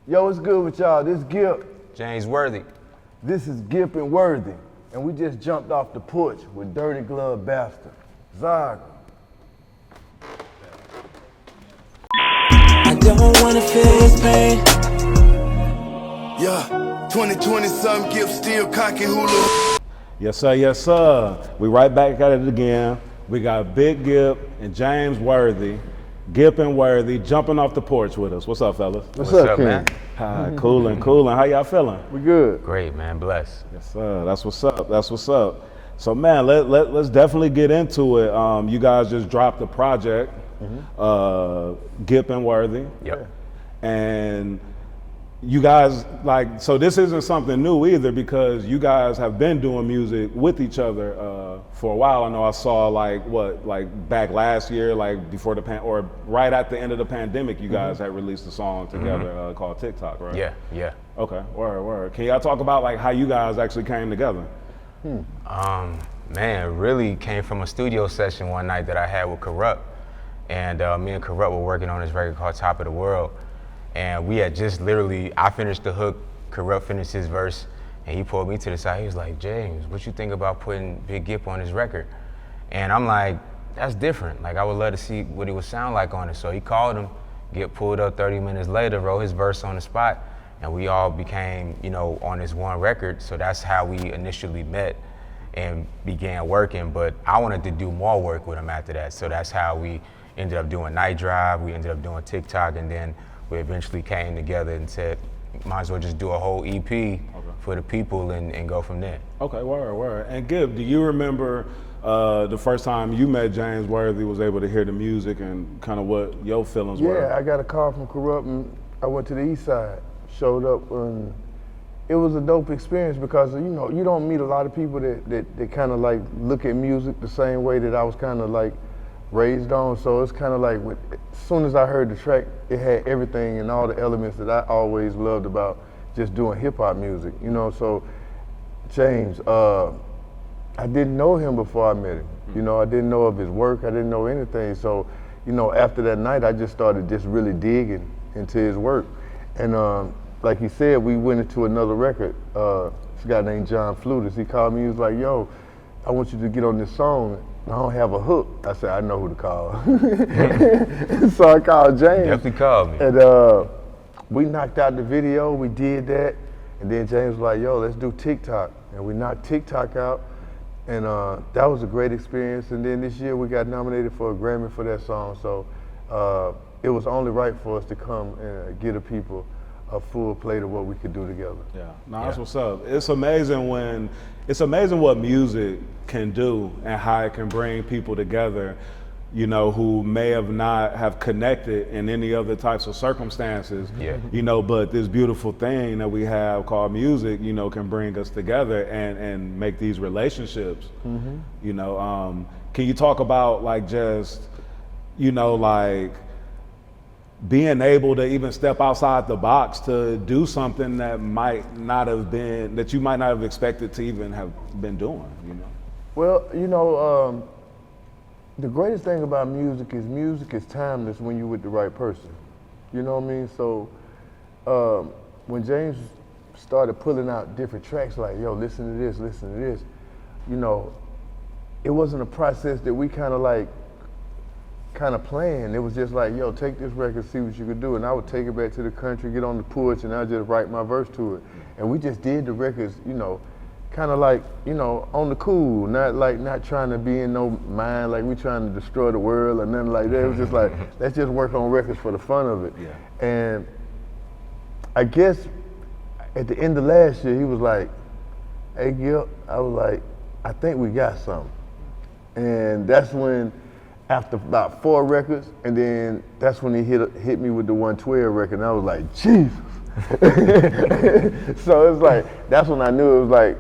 Yo, what's good with y'all? This is Gipp James Worthy. This is Gipp N Worthy, and we just jumped off the porch with Dirty Glove Bastard. Zaga. I don't wanna feel his pain. Yeah, 2020 something, Gipp still cocky hula. Yes sir, yes sir. We right back at it again. We got Big Gipp and James Worthy, Gipp N Worthy jumping off the porch with us. What's up, fellas? What's up, man? Hi, coolin'. How y'all feeling? We good. Great, man. Bless. Yes sir, that's what's up, that's what's up. So man, let's definitely get into it. You guys just dropped a project, Gipp N Worthy. Yep. And you guys, like, so this isn't something new either because you guys have been doing music with each other for a while. I know I saw like back last year, like before or right at the end of the pandemic, you guys had released a song together called TikTok, right? Yeah. Okay, word. Can y'all talk about like how you guys actually came together? Man, it really came from a studio session one night that I had with Corrupt. And me and Corrupt were working on this record called Top of the World. And we had just literally, I finished the hook, Corrupt finished his verse, and he pulled me to the side. He was like, James, what you think about putting Big Gipp on his record? And I'm like, that's different. Like, I would love to see what he would sound like on it. So he called him, Gipp pulled up 30 minutes later, wrote his verse on the spot, and we all became, on this one record. So that's how we initially met and began working. But I wanted to do more work with him after that. So that's how we ended up doing Night Drive, we ended up doing TikTok, and then we eventually came together and said, might as well just do a whole EP for the people and go from there. Okay, word. And Gipp, do you remember the first time you met James Worthy, was able to hear the music and kind of what your feelings were? Yeah, I got a call from Corrupt and I went to the east side, showed up, and it was a dope experience because, you don't meet a lot of people that kind of like look at music the same way that I was kind of like raised on. So it's kind of like, as soon as I heard the track, it had everything and all the elements that I always loved about just doing hip hop music, So James, I didn't know him before I met him. I didn't know of his work, I didn't know anything. So, after that night, I just started just really digging into his work. And like he said, we went into another record. This guy named John Flutis, he called me, he was like, yo, I want you to get on this song. I don't have a hook. I said, I know who to call. So I called James. Definitely called me. And we knocked out the video, we did that. And then James was like, yo, let's do TikTok. And we knocked TikTok out. And that was a great experience. And then this year we got nominated for a Grammy for that song. So it was only right for us to come and get the people a full plate of what we could do together. Yeah, that's what's up. It's amazing what music can do and how it can bring people together, who may have not have connected in any other types of circumstances. Yeah. But this beautiful thing that we have called music, can bring us together and make these relationships. Can you talk about like just, like being able to even step outside the box to do something that that you might not have expected to even have been doing, Well, the greatest thing about music is timeless when you're with the right person. You know what I mean? So when James started pulling out different tracks like, yo, listen to this, it wasn't a process that we kind of planned. It was just like, yo, take this record, see what you could do. And I would take it back to the country, get on the porch, and I'd just write my verse to it. And we just did the records, kind of like, on the cool, not trying to be in no mind, like we trying to destroy the world or nothing like that. It was just like, let's just work on records for the fun of it. Yeah. And I guess at the end of last year, he was like, hey, Gipp, I was like, I think we got something. And that's when, after about 4 records, and then that's when he hit me with the 112 record, and I was like, Jesus. So it's like, that's when I knew it was like,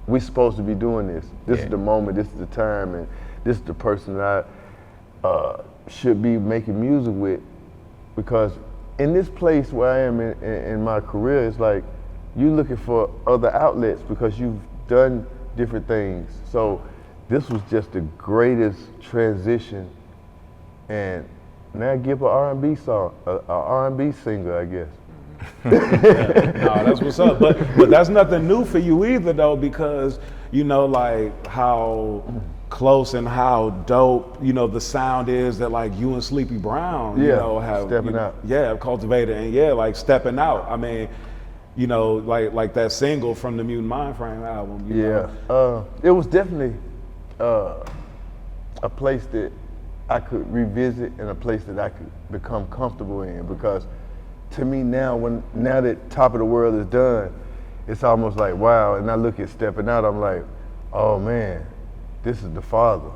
we're supposed to be doing this. This is the moment, this is the time, and this is the person that I should be making music with. Because in this place where I am in my career, it's like, you're looking for other outlets because you've done different things. So this was just the greatest transition, and now Gipp an R&B song, a R&B singer, I guess. No, that's what's up. But that's nothing new for you either, though, because you know, like how close and how dope, you know, the sound is that like you and Sleepy Brown, you know, have stepping out. Yeah, have cultivated, and yeah, like stepping out. I mean, you know, like that single from the Mutant Mindframe album. You know? It was definitely a place that I could revisit and a place that I could become comfortable in, because to me now that Top of the World is done, it's almost like wow. And I look at Stepping Out, I'm like, oh man, this is the father.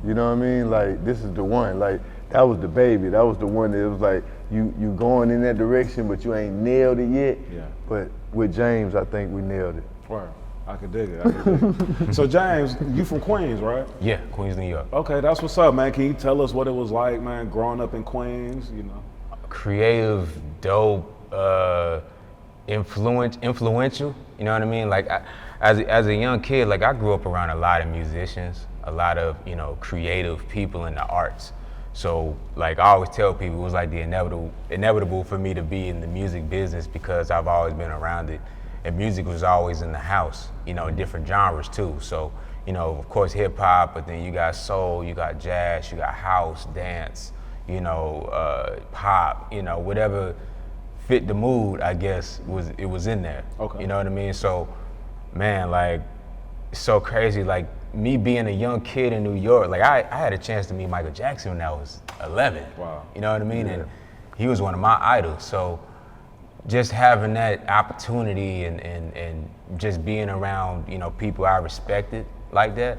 You know what I mean? Like this is the one. Like that was the baby. That was the one that was like you going in that direction, but you ain't nailed it yet. Yeah. But with James, I think we nailed it. Wow. I could dig it. So James, you from Queens, right? Yeah, Queens, New York. Okay, that's what's up, man. Can you tell us what it was like, man, growing up in Queens? You know. Creative, dope, influential. You know what I mean? Like as a young kid, like I grew up around a lot of musicians, a lot of creative people in the arts. So like I always tell people, it was like the inevitable for me to be in the music business because I've always been around it, and music was always in the house. In different genres too. So of course hip hop, but then you got soul, you got jazz, you got house, dance. Pop, whatever fit the mood, I guess, was in there. Okay. You know what I mean? So, man, like, it's so crazy. Like, me being a young kid in New York, like, I had a chance to meet Michael Jackson when I was 11. Wow. You know what I mean? Yeah. And he was one of my idols. So, just having that opportunity and just being around, people I respected like that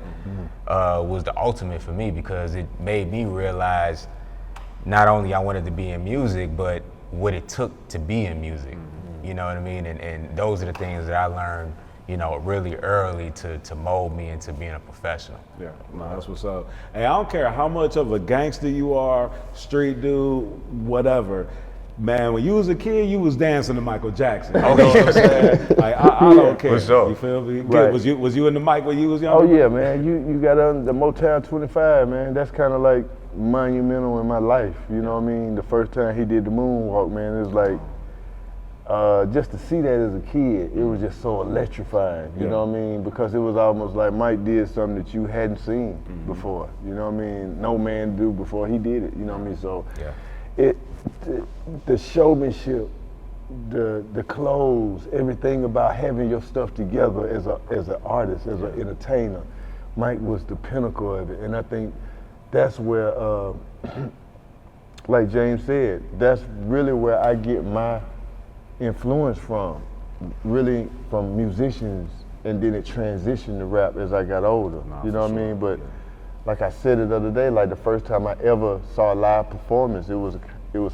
was the ultimate for me, because it made me realize not only I wanted to be in music, but what it took to be in music. You know what I mean? And those are the things that I learned, really early to mold me into being a professional. Yeah, no, that's what's up. Hey, I don't care how much of a gangster you are, street dude, whatever. Man, when you was a kid, you was dancing to Michael Jackson. You know what I'm saying? Like, I don't care. For sure. You feel me? Right. Was you in the mic when you was young? Oh yeah, man. You got on the Motown 25, man. That's kind of like monumental in my life. You know what I mean? The first time he did the moonwalk, man, it was like just to see that as a kid, it was just so electrifying. You know what I mean? Because it was almost like Mike did something that you hadn't seen before. You know what I mean? No man do before he did it. You know what I mean? So the showmanship, the clothes, everything about having your stuff together as an artist, as an entertainer, Mike was the pinnacle of it. And I think that's where, like James said, that's really where I get my influence from, really from musicians, and then it transitioned to rap as I got older. You know what I mean? But like I said it the other day, like the first time I ever saw a live performance, it was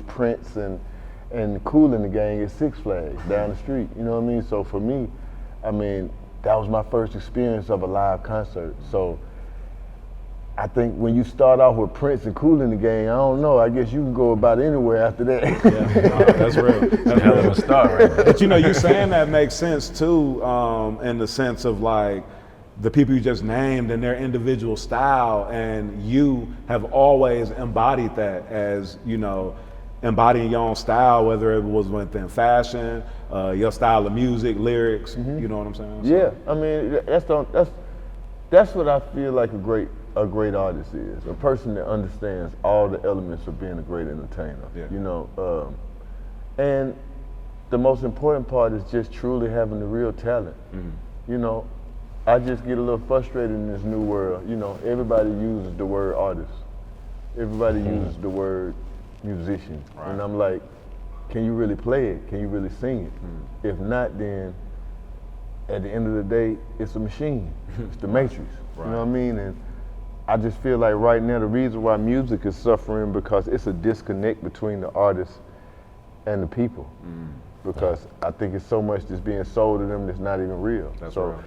Prince and Kool and the Gang at Six Flags down the street. You know what I mean? So for me, I mean, that was my first experience of a live concert. So I think when you start off with Prince and Kool and the Gang, I don't know, I guess you can go about anywhere after that. That's real. That's Hell of a start right there. But you saying that makes sense too, in the sense of like the people you just named and their individual style, and you have always embodied that as, embodying your own style, whether it was within fashion, your style of music, lyrics, you know what I'm saying? Yeah, I mean, that's what I feel like a great artist is, a person that understands all the elements of being a great entertainer. Yeah. And the most important part is just truly having the real talent. I just get a little frustrated in this new world. Everybody uses the word artist. Everybody uses the word musician. Right. And I'm like, can you really play it? Can you really sing it? If not, then at the end of the day, it's a machine. It's the Matrix. Right. You know what I mean? And I just feel like right now the reason why music is suffering, because it's a disconnect between the artist and the people. Because I think it's so much that's being sold to them that's not even real. That's so right.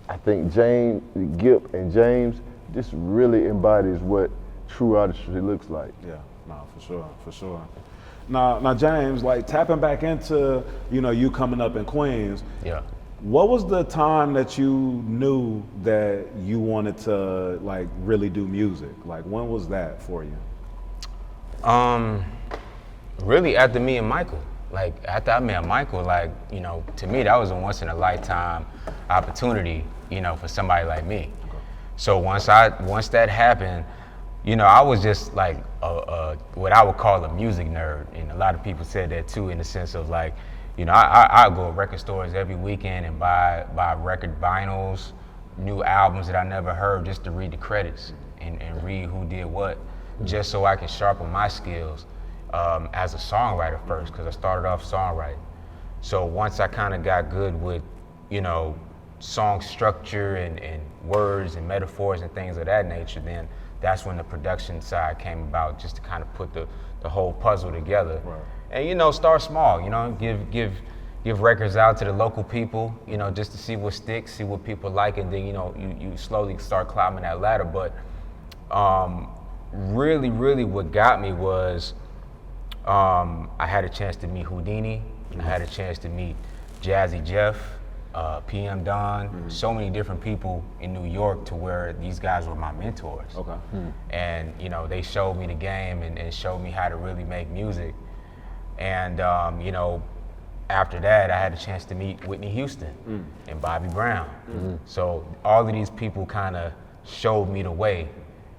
I think Gipp and James, this really embodies what true artistry looks like. Yeah, no, for sure. Now James, like tapping back into, you coming up in Queens. Yeah. What was the time that you knew that you wanted to like really do music? Like when was that for you? Really after me and Michael. Like after I met Michael, like, you know, to me that was a once in a lifetime opportunity, you know, for somebody like me. So once that happened, you know, I was just like what I would call a music nerd, and a lot of people said that too, in the sense of like, you know, I go to record stores every weekend and buy record vinyls, new albums that I never heard, just to read the credits and read who did what, just so I can sharpen my skills as a songwriter first, because I started off songwriting. So once I kind of got good with, you know, song structure and words and metaphors and things of that nature, then that's when the production side came about, just to kind of put the whole puzzle together. Right. And, you know, start small, you know, give records out to the local people, you know, just to see what sticks, see what people like, and then, you know, you slowly start climbing that ladder. But really what got me was I had a chance to meet Whodini, I had a chance to meet Jazzy Jeff, PM Don, so many different people in New York, to where these guys were my mentors. Okay. And, you know, they showed me the game and showed me how to really make music. And, you know, after that, I had a chance to meet Whitney Houston and Bobby Brown. So all of these people kind of showed me the way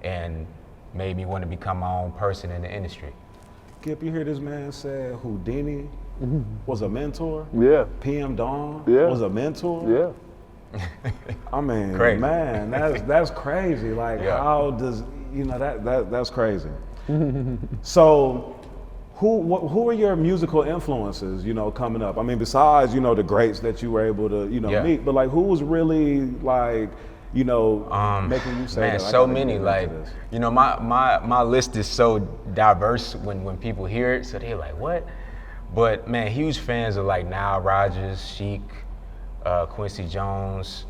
and made me want to become my own person in the industry. Gipp, you hear this man say Whodini was a mentor? Yeah. PM Dawn Yeah. was a mentor? Yeah. I mean, Crazy. man, that's crazy. Like, Yeah. how does, you know, that's crazy. So, who are your musical influences, you know, coming up? I mean, besides, you know, the greats that you were able to, you know, Yeah. meet, but like, who was really like, you know, making you say man, that? so many, like, you know, my list is so diverse when people hear it, so they're like, what? But man, huge fans of like Nile Rodgers, Chic, Quincy Jones,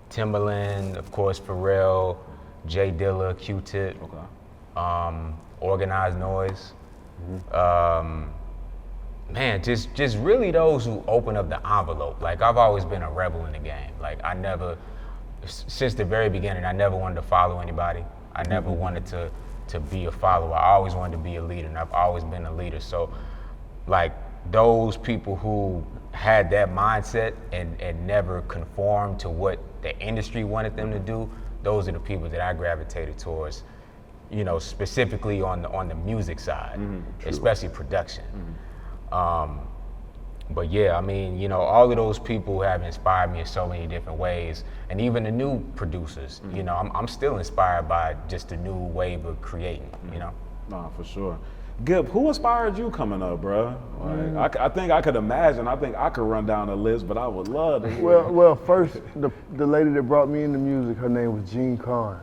Timbaland, of course, Pharrell, Jay Dilla, Q-Tip, Organized Noise. Man, just really those who open up the envelope. Like, I've always been a rebel in the game. Like, I never, since the very beginning, I never wanted to follow anybody. I never wanted to be a follower. I always wanted to be a leader, and I've always been a leader. So, like, those people who had that mindset and never conformed to what the industry wanted them to do, those are the people that I gravitated towards, you know, specifically on the music side, especially production. But yeah, I mean, you know, all of those people have inspired me in so many different ways, and even the new producers. You know, I'm still inspired by just the new wave of creating. You know. No, for sure. Gipp, who inspired you coming up, bro? Like, I think I could imagine. I think I could run down a list, but I would love to hear. Well, first, the lady that brought me into music, her name was Jean Carn,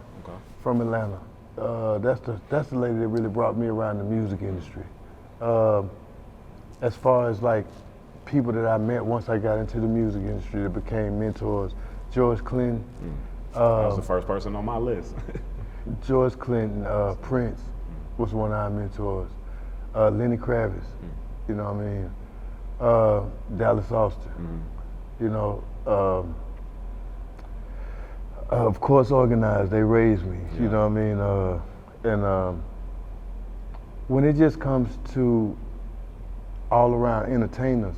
from Atlanta. That's the lady that really brought me around the music industry. As far as like people that I met once I got into the music industry that became mentors, George Clinton. That was the first person on my list. George Clinton, Prince was one of our mentors. Lenny Kravitz, you know what I mean? Dallas Austin, you know. Of course, Organized, they raised me, you know what I mean? And when it just comes to all around entertainers,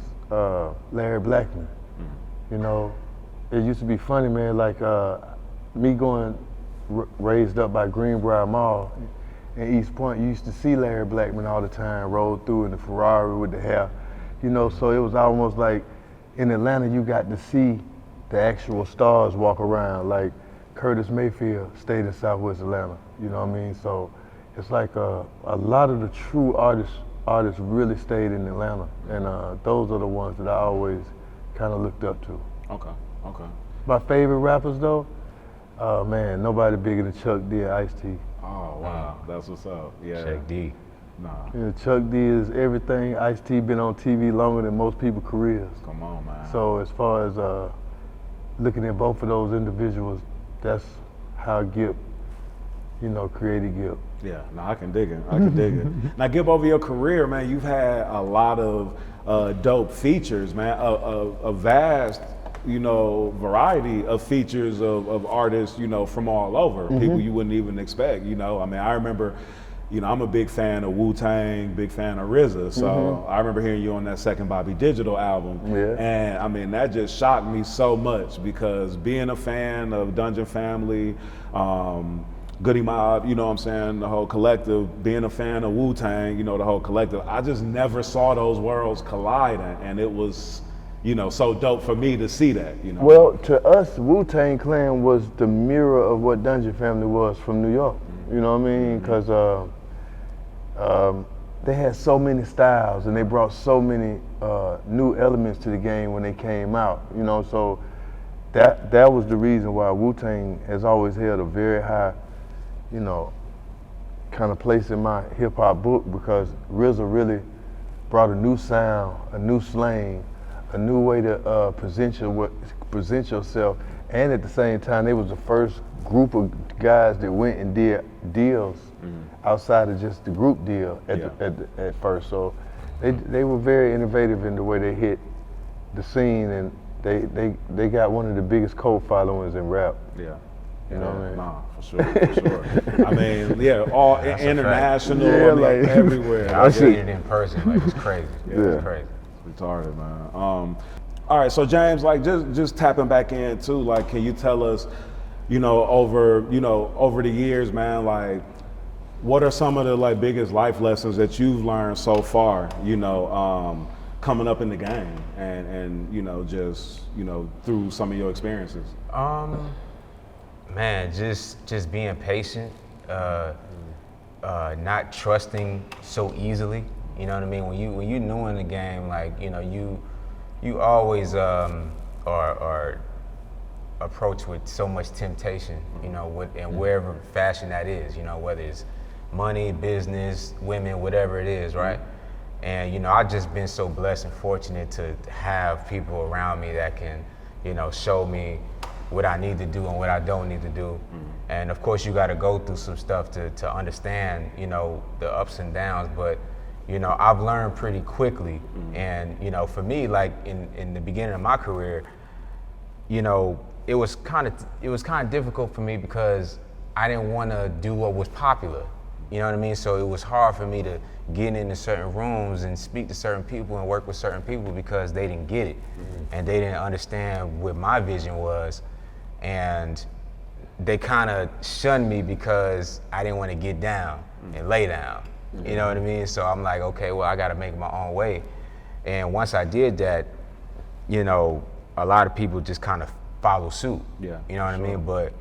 Larry Blackman, you know, it used to be funny, man, like me going raised up by Greenbrier Mall in East Point, you used to see Larry Blackman all the time, roll through in the Ferrari with the hair, you know, so it was almost like in Atlanta you got to see the actual stars walk around, like Curtis Mayfield stayed in Southwest Atlanta, you know what I mean? So it's like a lot of the true artists really stayed in Atlanta, and those are the ones that I always kind of looked up to. Okay. My favorite rappers though, man, nobody bigger than Chuck D and Ice-T. Oh, wow, that's what's up. Yeah. Chuck D. Nah. You know, Chuck D is everything. Ice-T been on TV longer than most people's careers. Come on, man. So as far as looking at both of those individuals, that's how Gipp, you know, created Gipp. Yeah, no, I can dig it. Now, Gipp, over your career, man, you've had a lot of dope features, man, a vast, you know, variety of features of artists, you know, from all over, people you wouldn't even expect, you know. I mean, I remember, I'm a big fan of Wu-Tang, big fan of RZA. So I remember hearing you on that second Bobby Digital album. Yeah. And I mean, that just shocked me so much because being a fan of Dungeon Family, Goody Mob, you know what I'm saying, the whole collective, being a fan of Wu-Tang, you know, the whole collective, I just never saw those worlds colliding. And it was, so dope for me to see that, Well, to us, Wu-Tang Clan was the mirror of what Dungeon Family was from New York. You know what I mean? Because they had so many styles and they brought so many new elements to the game when they came out. So that was the reason why Wu-Tang has always held a very high, kind of place in my hip hop book, because RZA really brought a new sound, a new slang, a new way to present yourself, and at the same time, they was the first group of guys that went and did deals outside of just the group deal at first. So they were very innovative in the way they hit the scene, and they got one of the biggest cult followings in rap. Yeah. You know what I mean? Nah, for sure. I mean, yeah, all international, Yeah, like everywhere. I've seen it in person, like it's crazy. It's crazy. It's retarded, man. All right, so James, like just tapping back in too, like, can you tell us, over the years, man, like, what are some of the like biggest life lessons that you've learned so far, coming up in the game and just through some of your experiences? Man, just being patient, not trusting so easily. You know what I mean? When you new in the game, like you always are approached with so much temptation. In wherever fashion that is. Whether it's money, business, women, whatever it is, right? And I've just been so blessed and fortunate to have people around me that can, show me what I need to do and what I don't need to do. And of course you gotta go through some stuff to understand, the ups and downs, but I've learned pretty quickly. And for me, like in the beginning of my career, it was kind of difficult for me because I didn't want to do what was popular. You know what I mean? So it was hard for me to get into certain rooms and speak to certain people and work with certain people because they didn't get it. And they didn't understand what my vision was. And they kind of shunned me because I didn't want to get down and lay down. You know what I mean? So I'm like, okay, well, I got to make my own way. And once I did that, a lot of people just kind of follow suit. Yeah, you know what I mean? But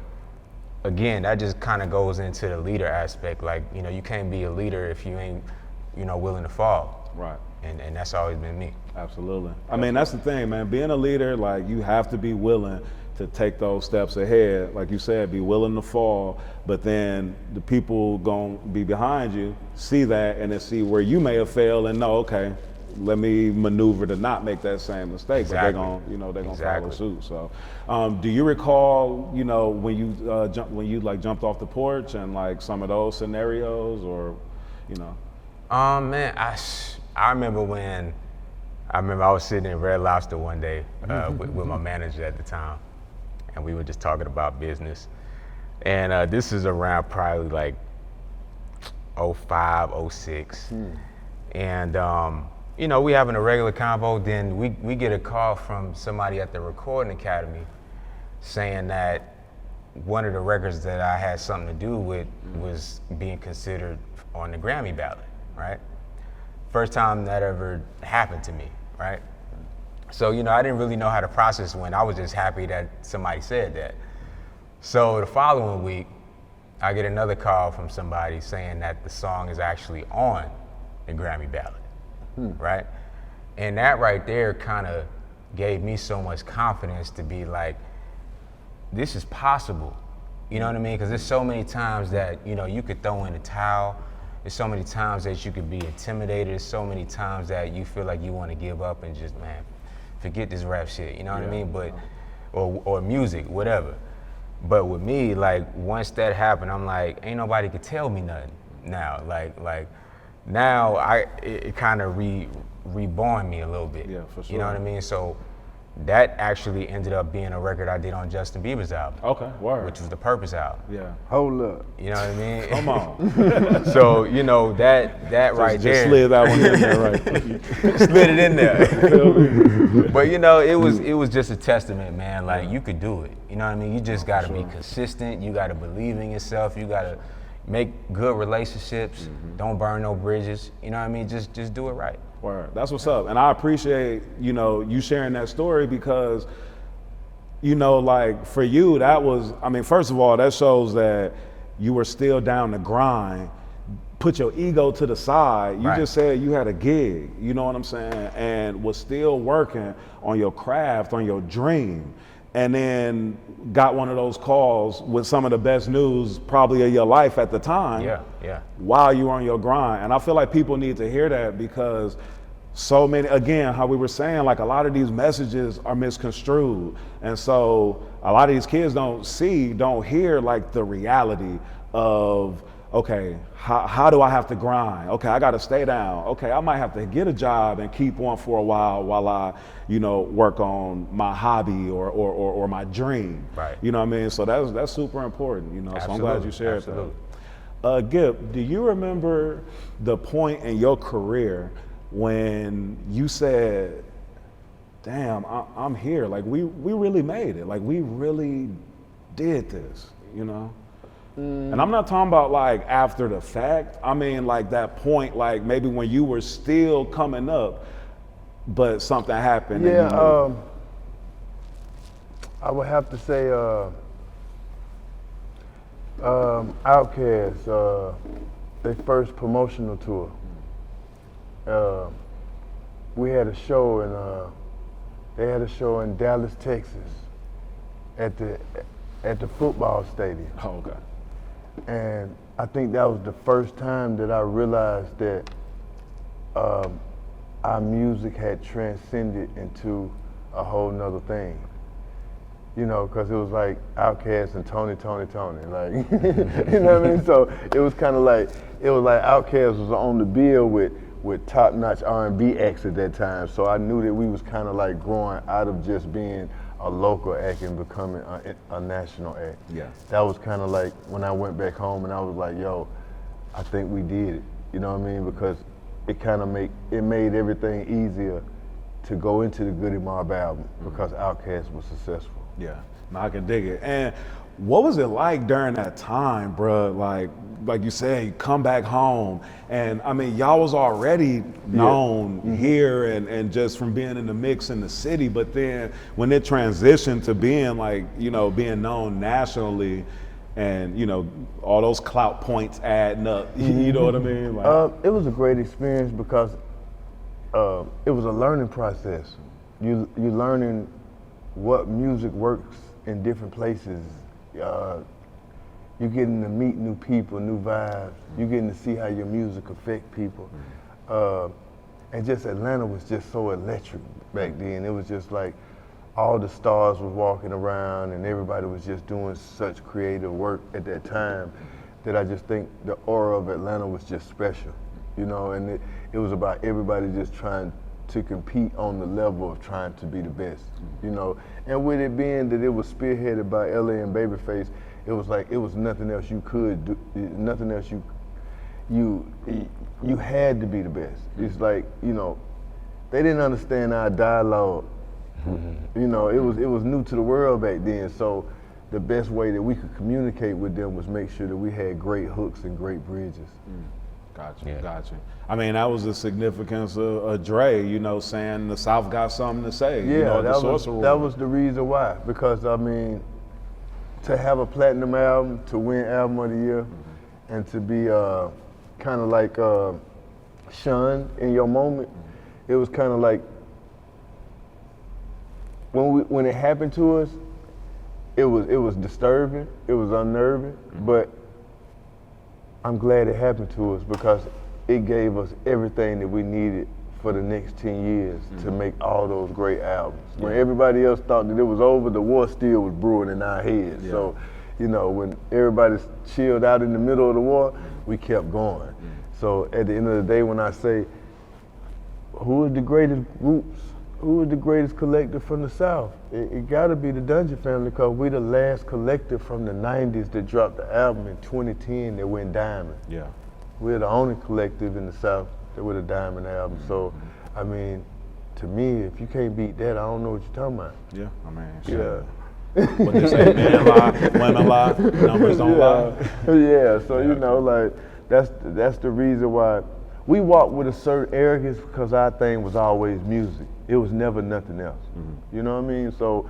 again, that just kind of goes into the leader aspect. Like, you can't be a leader if you ain't, willing to fall. Right. And that's always been me. Absolutely. I mean, that's the thing, man. Being a leader, like, you have to be willing to take those steps ahead. Like you said, be willing to fall, but then the people gonna be behind you, see that, and then see where you may have failed and know, okay, let me maneuver to not make that same mistake. Exactly. But they're gonna follow suit. So, do you recall, when you jumped off the porch and like some of those scenarios, or, Man, I remember when I was sitting in Red Lobster one day with my manager at the time, and we were just talking about business. And this is around probably like 05, 06. And we having a regular convo, then we get a call from somebody at the Recording Academy saying that one of the records that I had something to do with was being considered on the Grammy ballot, right? First time that ever happened to me, right? So, I didn't really know how the process went. I was just happy that somebody said that. So the following week, I get another call from somebody saying that the song is actually on the Grammy ballot, right? And that right there kind of gave me so much confidence to be like, this is possible. You know what I mean? Because there's so many times that, you could throw in the towel. There's so many times that you could be intimidated. There's so many times that you feel like you want to give up and just, man, forget this rap shit, you know what I mean? But, or music, whatever. But with me, like, once that happened, I'm like, ain't nobody could tell me nothing now. Like now it kind of reborn me a little bit. Yeah, for sure. You know what I mean? So that actually ended up being a record I did on Justin Bieber's album, Okay, word. which was the Purpose album. Yeah. Hold up. You know what I mean? Come on. So, you know, that right Just there. slid that one in there, right? Slid it in there. But you know, it was just a testament, man. Like, you could do it. You know what I mean? You just gotta be consistent. You gotta believe in yourself. You gotta make good relationships. Don't burn no bridges. You know what I mean? Just do it right. Word. That's what's up. And I appreciate, you know, you sharing that story because, you know, like for you, that was, I mean, first of all, that shows that you were still down to grind, put your ego to the side. You Right. just said you had a gig, you know what I'm saying? And was still working on your craft, on your dream. And then got one of those calls with some of the best news probably of your life at the time. Yeah. While you were on your grind. And I feel like people need to hear that because so many, again, how we were saying, like a lot of these messages are misconstrued. And so a lot of these kids don't hear like the reality of, okay, how do I have to grind? Okay, I gotta stay down. Okay, I might have to get a job and keep one for a while I, you know, work on my hobby or my dream. Right. You know what I mean? So that's super important, you know. So I'm glad you shared Absolutely. that. Gipp, do you remember the point in your career when you said, damn, I'm here, like we really made it, like we really did this, you know? And I'm not talking about like after the fact, I mean like that point, like maybe when you were still coming up, but something happened. Yeah, and you knew. I would have to say Outkast, their first promotional tour. We had a show they had a show in Dallas, Texas at the football stadium. Oh, okay. And I think that was the first time that I realized that our music had transcended into a whole nother thing. You know, because it was like Outkast and Tony, like, you know what I mean? So it was kind of like, Outkast was on the bill with top-notch R&B acts at that time. So I knew that we was kind of like growing out of just being a local act and becoming a national act. Yeah. That was kind of like when I went back home and I was like, yo, I think we did it. You know what I mean? Because it kind of made everything easier to go into the Goody Mob album because Outkast was successful. Yeah, no, I can dig it. And what was it like during that time, bruh? Like you said, you come back home, and I mean, y'all was already known here and just from being in the mix in the city, but then when it transitioned to being like, you know, being known nationally and, you know, all those clout points adding up, you know what I mean? Like, It was a great experience because it was a learning process. You learning what music works in different places. You're getting to meet new people, new vibes. You're getting to see how your music affect people. And just Atlanta was just so electric back then. It was just like all the stars was walking around and everybody was just doing such creative work at that time that I just think the aura of Atlanta was just special, you know, and it was about everybody just trying to compete on the level of trying to be the best, you know. And with it being that it was spearheaded by LA and Babyface, it was like, it was nothing else you could do, nothing else you had to be the best. It's like, you know, they didn't understand our dialogue. You know, it was new to the world back then, so the best way that we could communicate with them was make sure that we had great hooks and great bridges. Gotcha. I mean, that was the significance of Dre, you know, saying the South got something to say. Yeah, you know, that was the reason why. Because I mean, to have a platinum album, to win Album of the Year, and to be kind of like shunned in your moment, it was kind of like when it happened to us, it was disturbing, it was unnerving, but I'm glad it happened to us because it gave us everything that we needed for the next 10 years to make all those great albums. When everybody else thought that it was over, the war still was brewing in our heads. Yeah. So, you know, when everybody chilled out in the middle of the war, we kept going. So at the end of the day, when I say, who is the greatest groups who is the greatest collective from the South? It gotta be the Dungeon Family, because we the last collective from the 90s that dropped the album in 2010 that went diamond. Yeah. We're the only collective in the South that with a diamond album. So, I mean, to me, if you can't beat that, I don't know what you're talking about. Yeah, I mean, Yeah. What they say, men lie, women lie, numbers don't lie. Yeah, so you know, like, that's the reason why we walk with a certain arrogance, because our thing was always music. It was never nothing else. You know what I mean? So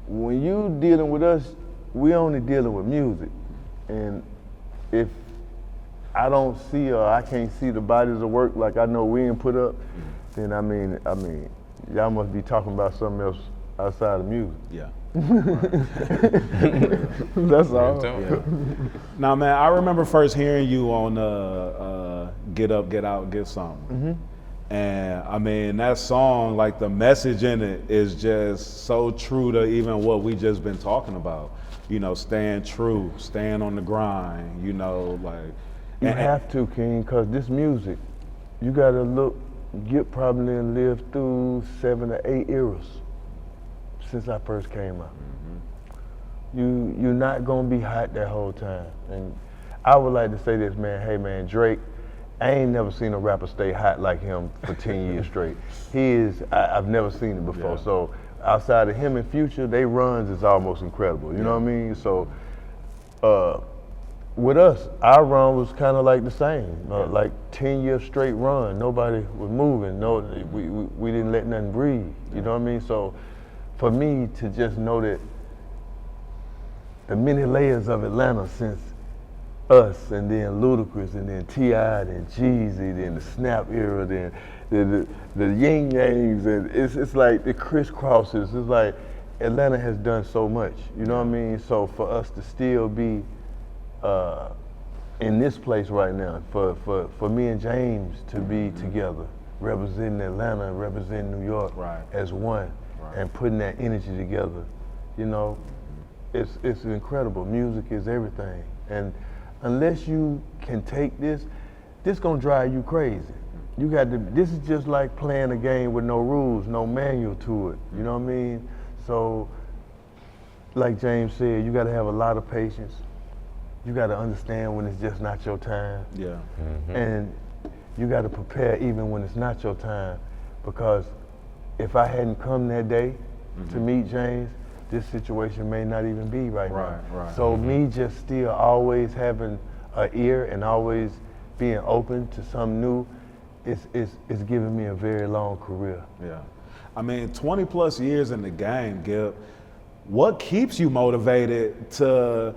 when you dealing with us, we only dealing with music. And if I don't see, or I can't see the bodies of work like I know we ain't put up, then I mean, y'all must be talking about something else outside of music. Yeah. That's all. Yeah. Now, man, I remember first hearing you on Get Up, Get Out, Get Something. And I mean, that song, like the message in it is just so true to even what we just been talking about. You know, staying true, staying on the grind, you know, like. You have to, King, because this music, you gotta look, Gipp probably lived through 7 or 8 eras since I first came out. You're not gonna be hot that whole time. And I would like to say this, man, hey man, Drake, I ain't never seen a rapper stay hot like him for 10 years straight. I've never seen it before. Yeah. So outside of him and Future, they runs is almost incredible, you know what I mean? So with us, our run was kind of like the same, like 10 years straight run. Nobody was moving, we didn't let nothing breathe, you know what I mean? So for me to just know that the many layers of Atlanta since us, and then Ludacris, and then T.I., then Jeezy, then the Snap era, then the Yin Yangs, and it's like the crisscrosses. It's like Atlanta has done so much, you know what I mean? So for us to still be in this place right now, for me and James to be together, representing Atlanta, representing New York as one, and putting that energy together, you know, it's incredible. Music is everything, and unless you can take this gonna drive you crazy. You got to, this is just like playing a game with no rules, no manual to it, you know what I mean? So, like James said, you gotta have a lot of patience. You gotta understand when it's just not your time. Yeah. And you gotta prepare even when it's not your time, because if I hadn't come that day to meet James, this situation may not even be right now. Right. So me just still always having an ear and always being open to something new, it's giving me a very long career. Yeah. I mean, 20 plus years in the game, Gipp, what keeps you motivated to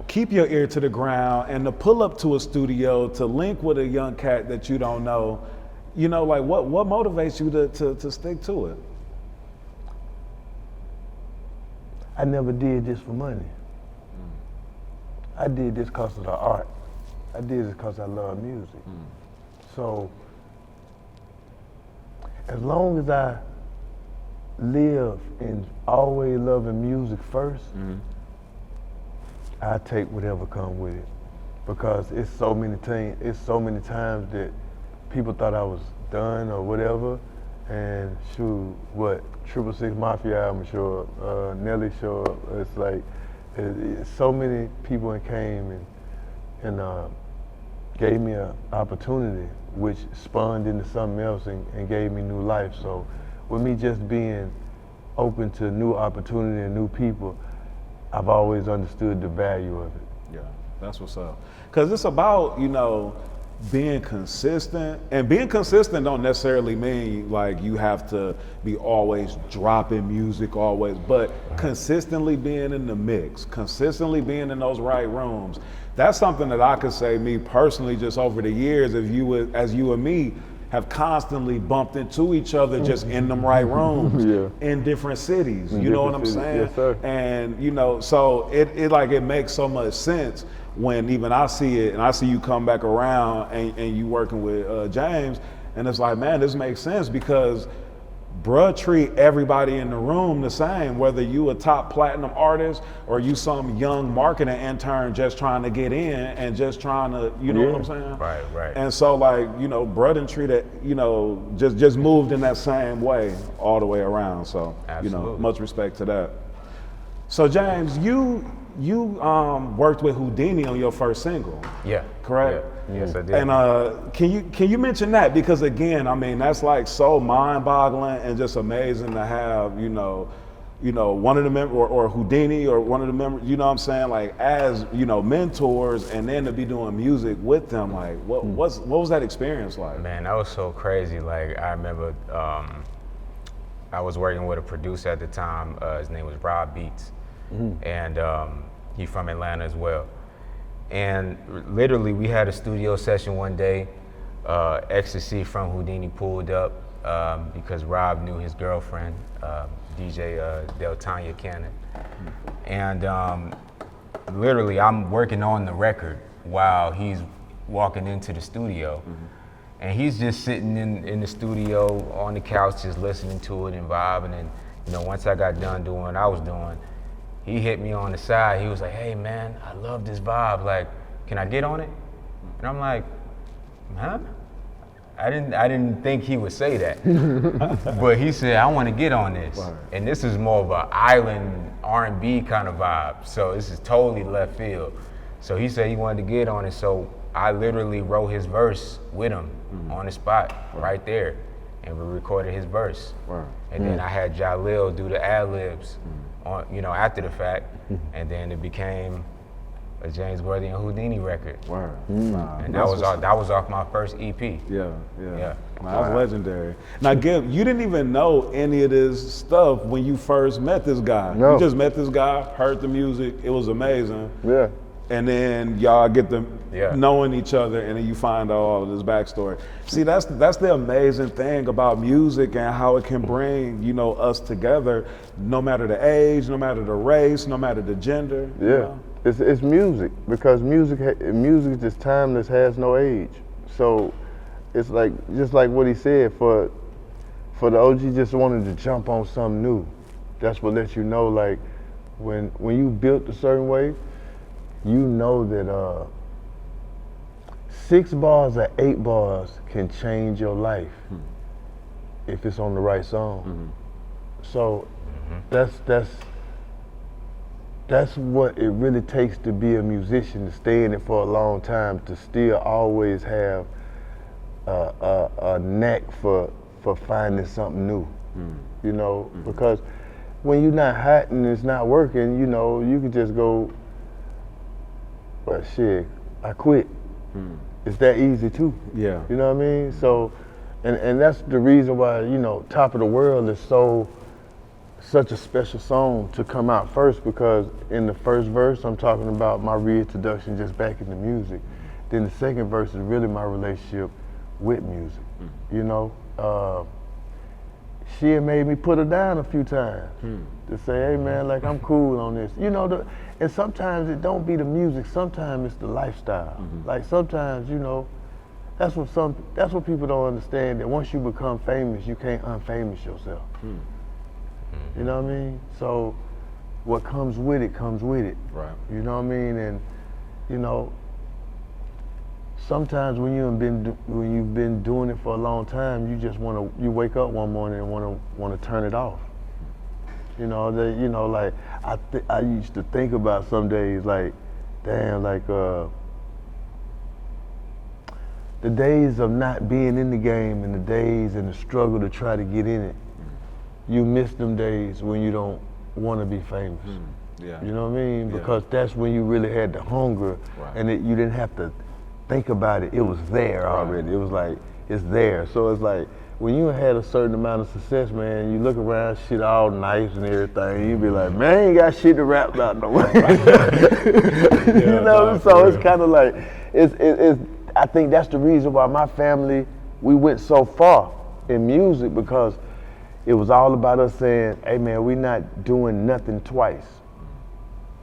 keep your ear to the ground and to pull up to a studio, to link with a young cat that you don't know? You know, like what motivates you to stick to it? I never did this for money. I did this because of the art. I did this because I love music. So, as long as I live in always loving music first, I take whatever come with it. Because it's so many times that people thought I was done or whatever, and shoot, what, 666 Mafia album show up, Nelly show up. It's like, so many people came and gave me an opportunity, which spawned into something else and gave me new life. So with me just being open to new opportunity and new people, I've always understood the value of it. Yeah, that's what's up. Because it's about, you know, being consistent, and being consistent don't necessarily mean like you have to be always dropping music always, but consistently being in the mix, consistently being in those right rooms. That's something that I could say, me personally, just over the years, as you and me have constantly bumped into each other just in them right rooms in different cities. You know what I'm saying? Yes, sir. And you know, so it makes so much sense when even I see it and I see you come back around and you working with James, and it's like, man, this makes sense, because bruh treat everybody in the room the same, whether you a top platinum artist or you some young marketing intern just trying to get in and just trying to, you know what I'm saying? Right, right. And so like, you know, bruh done treated, you know, just moved in that same way all the way around. So, Absolutely. you know, much respect to that. So James, you worked with Whodini on your first single. Yeah. Correct? Yeah. Yes, I did. And can you mention that? Because again, I mean, that's like so mind-boggling and just amazing to have, you know, one of the members or Whodini or one of the members, you know what I'm saying, like as, you know, mentors, and then to be doing music with them. Like what was that experience like? Man, that was so crazy. Like I remember I was working with a producer at the time. His name was Rob Beats, and he's from Atlanta as well. And literally, we had a studio session one day. Ecstasy from Whodini pulled up because Rob knew his girlfriend, DJ Del Tanya Cannon. And literally, I'm working on the record while he's walking into the studio. And he's just sitting in the studio on the couch, just listening to it and vibing. And you know, once I got done doing what I was doing, he hit me on the side. He was like, "Hey man, I love this vibe. Like, can I get on it?" And I'm like, "Huh?" I didn't think he would say that, but he said, "I want to get on this." Wow. And this is more of an island R&B kind of vibe. So this is totally left field. So he said he wanted to get on it. So I literally wrote his verse with him on the spot right there, and we recorded his verse. Wow. And then I had Jalil do the ad-libs on, you know, after the fact, and then it became a James Worthy and Whodini record. Wow. And that was off my first EP. Yeah. Wow, that's legendary. Now, Gipp, you didn't even know any of this stuff when you first met this guy. No. You just met this guy, heard the music, it was amazing. Yeah. And then y'all get to knowing each other, and then you find out all of this backstory. See, that's the amazing thing about music and how it can bring, you know, us together, no matter the age, no matter the race, no matter the gender. Yeah, you know? it's music, because music is just timeless, has no age. So it's like, just like what he said, for the OG just wanted to jump on something new. That's what lets you know, like, when you built a certain way, you know that 6 bars or 8 bars can change your life if it's on the right song. So that's what it really takes to be a musician, to stay in it for a long time, to still always have a knack for finding something new. You know, because when you're not hot and it's not working, you know, you can just go, "Well, shit, I quit." It's that easy too. Yeah. You know what I mean? So, and that's the reason why, you know, Top of the World is such a special song to come out first, because in the first verse, I'm talking about my reintroduction just back into music. Then the second verse is really my relationship with music. You know, she had made me put her down a few times to say, "Hey man, like, I'm cool on this." You know, and sometimes it don't be the music, sometimes it's the lifestyle. Like sometimes, you know, that's what people don't understand, that once you become famous, you can't unfamous yourself. You know what I mean? So what comes with it comes with it. Right. You know what I mean? And you know, sometimes when you've been doing it for a long time, you wake up one morning and want to turn it off. You know, like I used to think about some days, like, damn, like the days of not being in the game and the days and the struggle to try to get in it. You miss them days when you don't want to be famous. Yeah. You know what I mean? Because that's when you really had the hunger, and you didn't have to think about it. It was there already. It was like, it's there. So it's like, when you had a certain amount of success, man, you look around, shit all nice and everything, you be like, man, I ain't got shit to rap about no way. You know, so it's kind of like, I think that's the reason why my family, we went so far in music, because it was all about us saying, "Hey man, we're not doing nothing twice."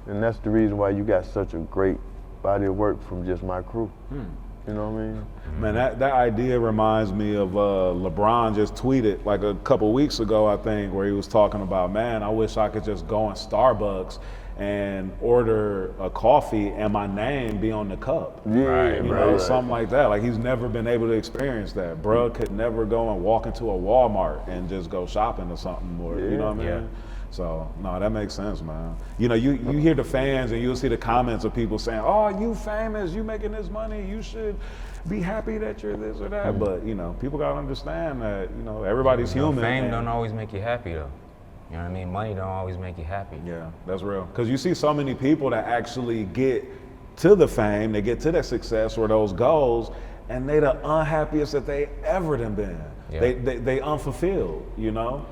And that's the reason why you got such a great body of work from just my crew. You You know what I mean? Man, that idea reminds me of LeBron just tweeted like a couple weeks ago, I think, where he was talking about, man, I wish I could just go in Starbucks and order a coffee and my name be on the cup. Yeah, You know, something like that. Like he's never been able to experience that. Bruh could never go and walk into a Walmart and just go shopping or something, or you know what I mean? Yeah. So no, that makes sense, man. You know, you hear the fans and you'll see the comments of people saying, "Oh, you famous, you making this money, you should be happy that you're this or that." But you know, people gotta understand that everybody's human. Fame and- don't always make you happy though. You know what I mean? Money don't always make you happy. Yeah, that's real. Because you see so many people that actually get to the fame, they get to that success or those goals, and they the unhappiest that they ever done been. Yeah. They unfulfilled, you know?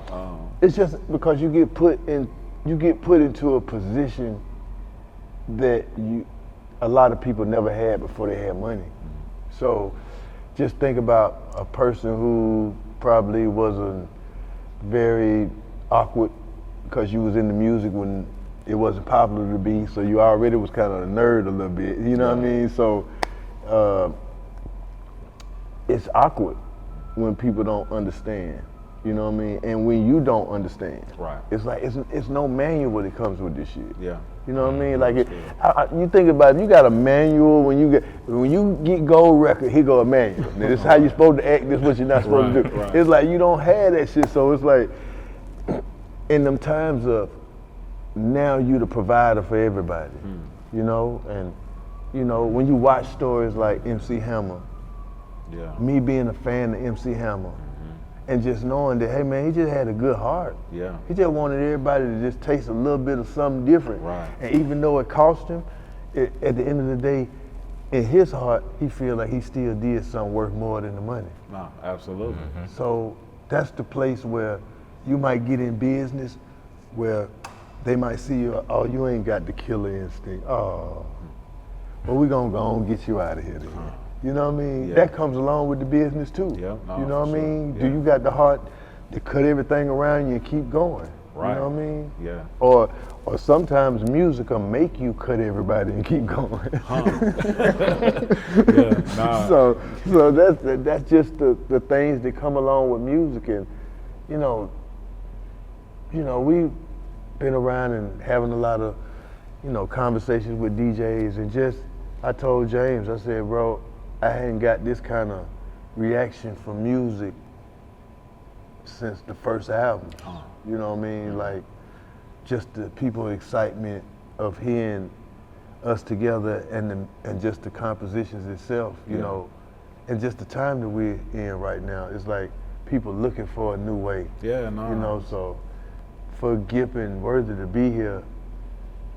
It's just because you get put into a position that a lot of people never had before they had money. So just think about a person who probably wasn't very awkward because you was in the music when it wasn't popular to be, so you already was kind of a nerd a little bit, you know what I mean? So it's awkward when people don't understand, you know what I mean? And when you don't understand, Right. it's like it's no manual that comes with this shit. Yeah. You know what I mean? Like you think about it, you got a manual when you get gold record, here go a manual. Now, this is how you're supposed to act, this is what you're not supposed to do. Right. It's like you don't have that shit, so it's like in them times of now you the provider for everybody. You know, and you know, when you watch stories like MC Hammer, Yeah. me being a fan of MC Hammer, and just knowing that, hey man, he just had a good heart. Yeah. He just wanted everybody to just taste a little bit of something different. Right. And even though it cost him, at the end of the day, in his heart, he feel like he still did something worth more than the money. No, absolutely. So that's the place where you might get in business where they might see you, oh, you ain't got the killer instinct. Oh, well, we gonna go on and get you out of here then. You know what I mean? Yeah. That comes along with the business too. Yeah, no, you know what I for sure. mean? Yeah. Do you got the heart to cut everything around you and keep going? Right. You know what I mean? Yeah. Or sometimes music will make you cut everybody and keep going. Yeah, nah. So that's just the things that come along with music, and you know we've been around and having a lot of conversations with DJs, and just I told James, I said, bro, I hadn't got this kind of reaction from music since the first album. You know what I mean? Like just the people's excitement of hearing us together and just the compositions itself, you know, and just the time that we're in right now. It's like people looking for a new way. Yeah, no. You know, so for Gipp N Worthy to be here,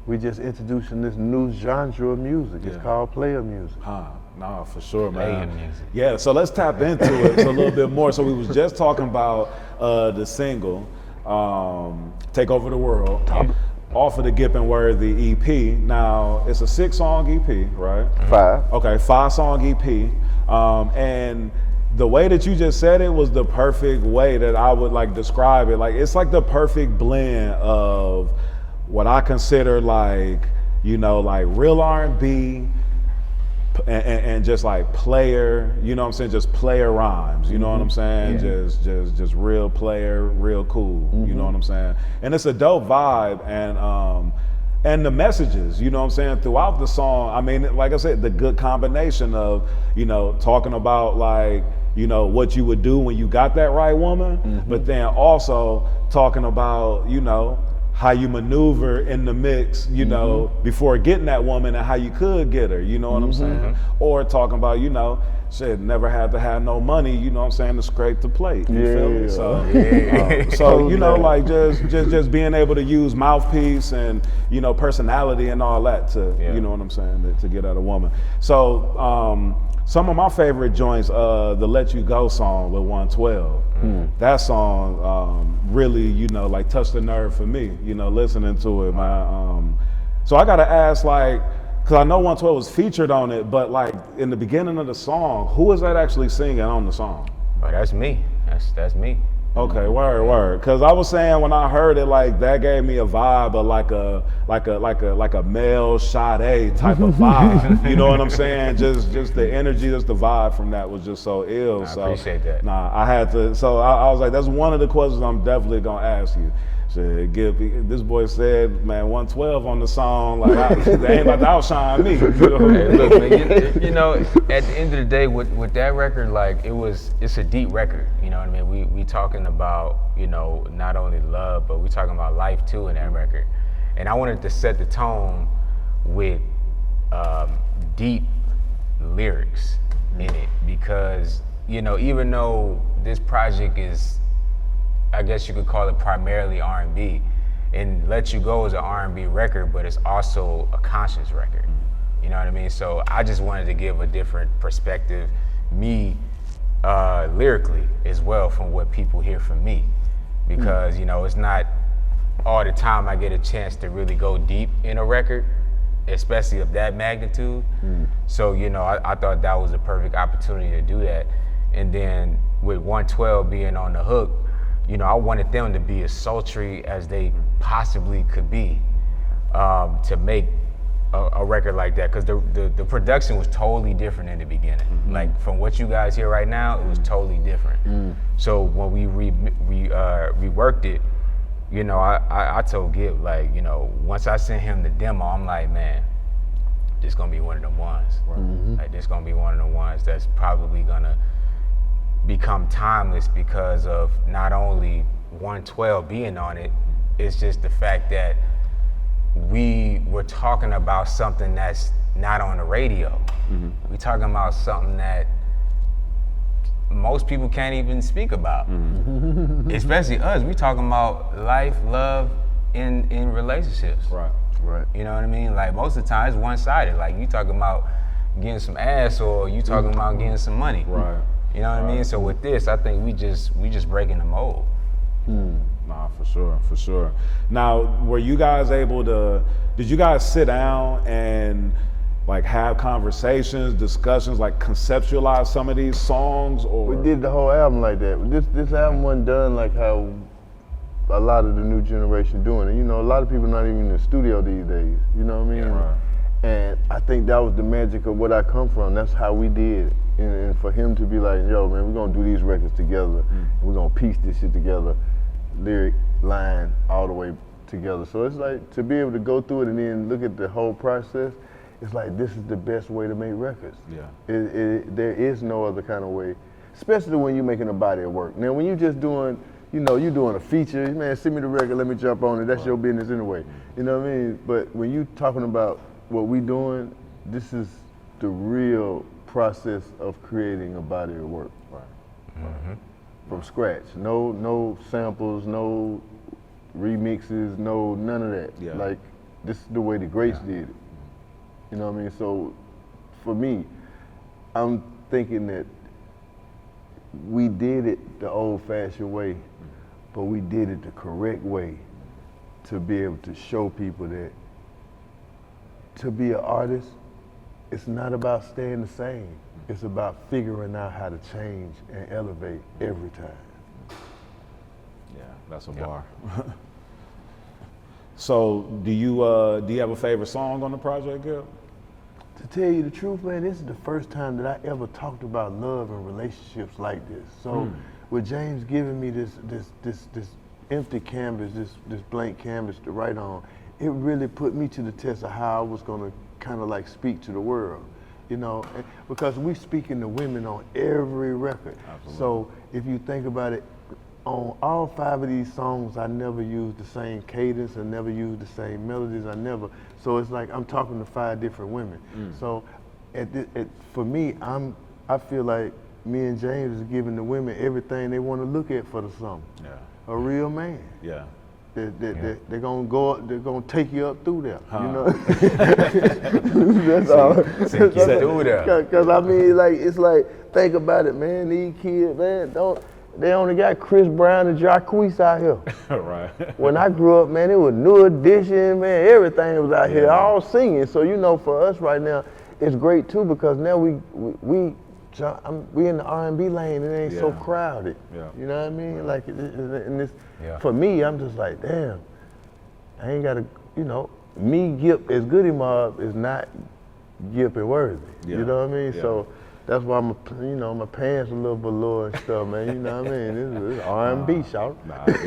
we just introducing this new genre of music. It's called player music. No, for sure, man. Playing music. Yeah, so let's tap into it a little bit more. So we was just talking about the single, Take Over the World, off of the Gipp N Worthy EP. Now, it's a 6-song EP, right? 5. Okay, 5-song EP. And the way that you just said it was the perfect way that I would like describe it. Like, it's like the perfect blend of what I consider like, like real R&B and just like player, you know what I'm saying? Just player rhymes, you know what I'm saying? Just real player, real cool, you know what I'm saying? And it's a dope vibe, and the messages, you know what I'm saying, throughout the song. I mean, like I said, the good combination of, talking about like, what you would do when you got that right woman, but then also talking about, how you maneuver in the mix, before getting that woman and how you could get her, you know what I'm saying? Or talking about, shit, never had to have no money, you know what I'm saying, to scrape the plate, you feel me? So, like just being able to use mouthpiece and, personality and all that to, you know what I'm saying, to get at a woman. So, some of my favorite joints, the Let You Go song with 112. That song really, like touched the nerve for me, listening to it, man. So I gotta ask, like, cause I know 112 was featured on it, but like in the beginning of the song, who is that actually singing on the song? Oh, that's me. That's me. Okay, word. Cause I was saying when I heard it, like that gave me a vibe of like a male Sade type of vibe. You know what I'm saying? Just the energy, just the vibe from that was just so ill. I appreciate that. I had to. So I was like, that's one of the questions I'm definitely gonna ask you. Shit, this boy said, man, 112 on the song, like they ain't about to outshine me. You know? Hey, look, man, you know, at the end of the day, with that record, like it's a deep record. You know what I mean? We talking about, you know, not only love, but we talking about life too in that record. And I wanted to set the tone with deep lyrics in it because, you know, even though this project is, I guess you could call it primarily R&B, and Let You Go is an R&B record, but it's also a conscious record. You know what I mean? So I just wanted to give a different perspective, me lyrically as well, from what people hear from me. Because, you know, it's not all the time I get a chance to really go deep in a record, especially of that magnitude. So, you know, I thought that was a perfect opportunity to do that. And then with 112 being on the hook, you know, I wanted them to be as sultry as they possibly could be to make a record like that. Because the production was totally different in the beginning. Like from what you guys hear right now, it was totally different. So when we reworked it, you know, I told Gipp, like, you know, once I sent him the demo, I'm like, man, this gonna be one of them ones. Like, this gonna be one of the ones that's probably gonna become timeless because of not only 112 being on it, it's just the fact that we were talking about something that's not on the radio. We talking about something that most people can't even speak about. Especially us, we talking about life, love, in relationships. Right. You know what I mean? Like most of the time it's one-sided. Like you talking about getting some ass or you talking about getting some money. Right. You know what I mean? So with this, I think we just breaking the mold. Nah, for sure. Now, were you guys able to, did you guys sit down and like have conversations, discussions, like conceptualize some of these songs, or? We did the whole album like that. This album wasn't done like how a lot of the new generation doing it. You know, a lot of people not even in the studio these days. You know what I mean? Right. And I think that was the magic of what I come from. That's how we did it. And for him to be like, yo, man, we're gonna do these records together. And we're gonna piece this shit together, lyric, line, all the way together. So it's like, to be able to go through it and then look at the whole process, it's like, this is the best way to make records. Yeah. There is no other kind of way, especially when you're making a body of work. Now, when you're just doing, you know, you're doing a feature, man, send me the record, let me jump on it, that's your business anyway. You know what I mean? But when you talking about what we doing, this is the real process of creating a body of work. From scratch. No samples, no remixes, none of that. Yeah. Like, this is the way the greats did it. You know what I mean? So for me, I'm thinking that we did it the old-fashioned way, but we did it the correct way to be able to show people that to be an artist, it's not about staying the same. It's about figuring out how to change and elevate every time. Yeah, that's a bar. So, do you have a favorite song on the project, Gipp? To tell you the truth, man, this is the first time that I ever talked about love and relationships like this. So, with James giving me this empty canvas, this blank canvas to write on, it really put me to the test of how I was gonna kind of like speak to the world, you know, because we speaking to women on every record. Absolutely. So if you think about it, on all 5 of these songs, I never used the same cadence, I never used the same melodies, so it's like I'm talking to 5 different women. So for me, I feel like me and James is giving the women everything they want to look at for the song. Yeah. A real man. Yeah. They're gonna go up, they're gonna take you up through there. Huh. You know? That's all. Take you through there. Cause I mean, like, it's like, think about it, man. These kids, man, they only got Chris Brown and Jacquees out here. Right. When I grew up, man, it was New Edition, man, everything was out here, all singing. So, you know, for us right now, it's great too, because now we we in the R&B lane, it ain't so Yeah. crowded. Yeah. You know what I mean? Like, and this, Yeah. for me, I'm just like, damn, I ain't gotta, you know, me, Gipp, as Goody Mob is not Gipp N Worthy. Yeah. You know what I mean? Yeah. So that's why you know, my pants a little velour and stuff, man. You know what I mean? This is R&B, shout. Nah, that's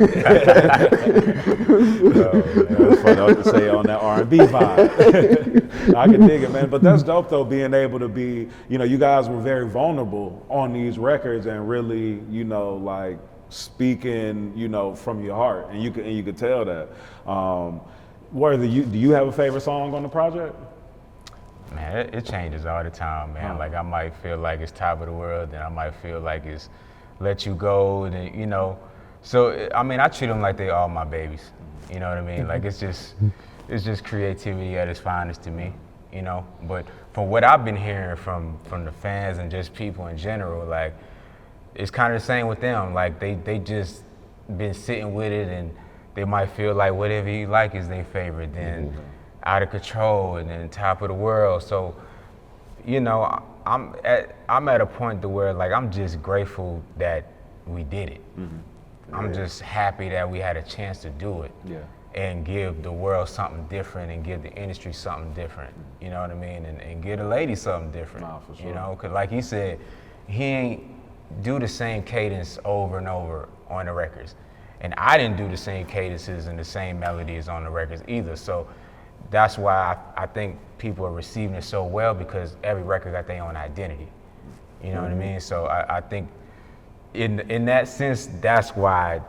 funny to say on that R&B vibe. I can dig it, man. But that's dope, though, being able to be, you know, you guys were very vulnerable on these records and really, you know, like speaking, you know, from your heart, and you could tell that. Worthy, do you have a favorite song on the project? Man, it changes all the time, man. Like I might feel like it's Top of the World, then I might feel like it's Let You Go, and then, you know. So I mean, I treat them like they all my babies. You know what I mean? Like it's just creativity at its finest to me, you know. But from what I've been hearing from the fans and just people in general, like it's kind of the same with them. Like they just been sitting with it, and they might feel like whatever you like is their favorite. Then Out of Control, and then Top of the World. So, you know, I'm at a point to where like I'm just grateful that we did it. I'm just happy that we had a chance to do it. Yeah. And give the world something different, and give the industry something different. You know what I mean? And give the lady something different. Nah, for sure. You know, because like he said, he ain't do the same cadence over and over on the records. And I didn't do the same cadences and the same melodies on the records either. So that's why I think people are receiving it so well, because every record got their own identity. You know what I mean? So I think in that sense, that's why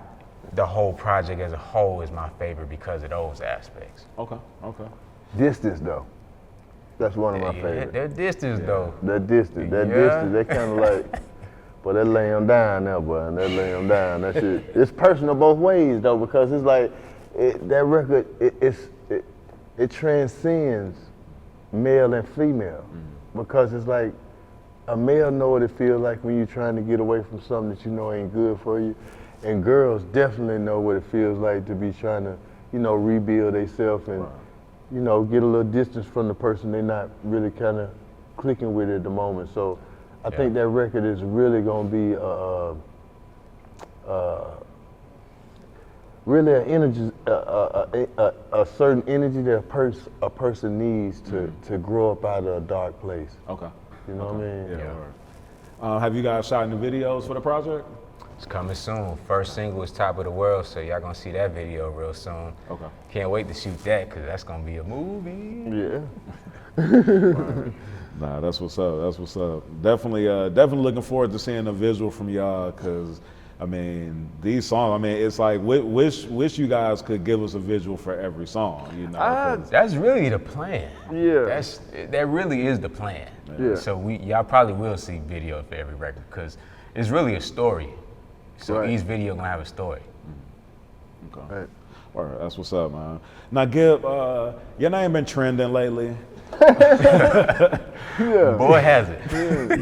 the whole project as a whole is my favorite, because of those aspects. Okay. Distance, though. That's one of my favorites. Their distance though. That distance, they kind of like, but they lay them down now, boy, and they lay them down. That shit, it's personal both ways, though, because it's like, that record, it transcends male and female, because it's like a male know what it feels like when you're trying to get away from something that you know ain't good for you, and girls definitely know what it feels like to be trying to, you know, rebuild themselves and, you know, get a little distance from the person they're not really kind of clicking with at the moment. So I think that record is really gonna be really an energy, a certain energy that a person needs to grow up out of a dark place. Okay. You know what I mean? Yeah. Have you guys shot any videos for the project? It's coming soon. First single is Top of the World, so y'all gonna see that video real soon. Okay. Can't wait to shoot that, because that's gonna be a movie. Yeah. Nah, that's what's up. That's what's up. Definitely looking forward to seeing a visual from y'all, because I mean, these songs, I mean, it's like, wish you guys could give us a visual for every song, you know? 'cause- That's really the plan. Yeah. That really is the plan. Yeah. So y'all probably will see video for every record, because it's really a story. So Right. each video gonna have a story. Okay. Right. All right, that's what's up, man. Now, Gipp, your name been trending lately. Boy, has it.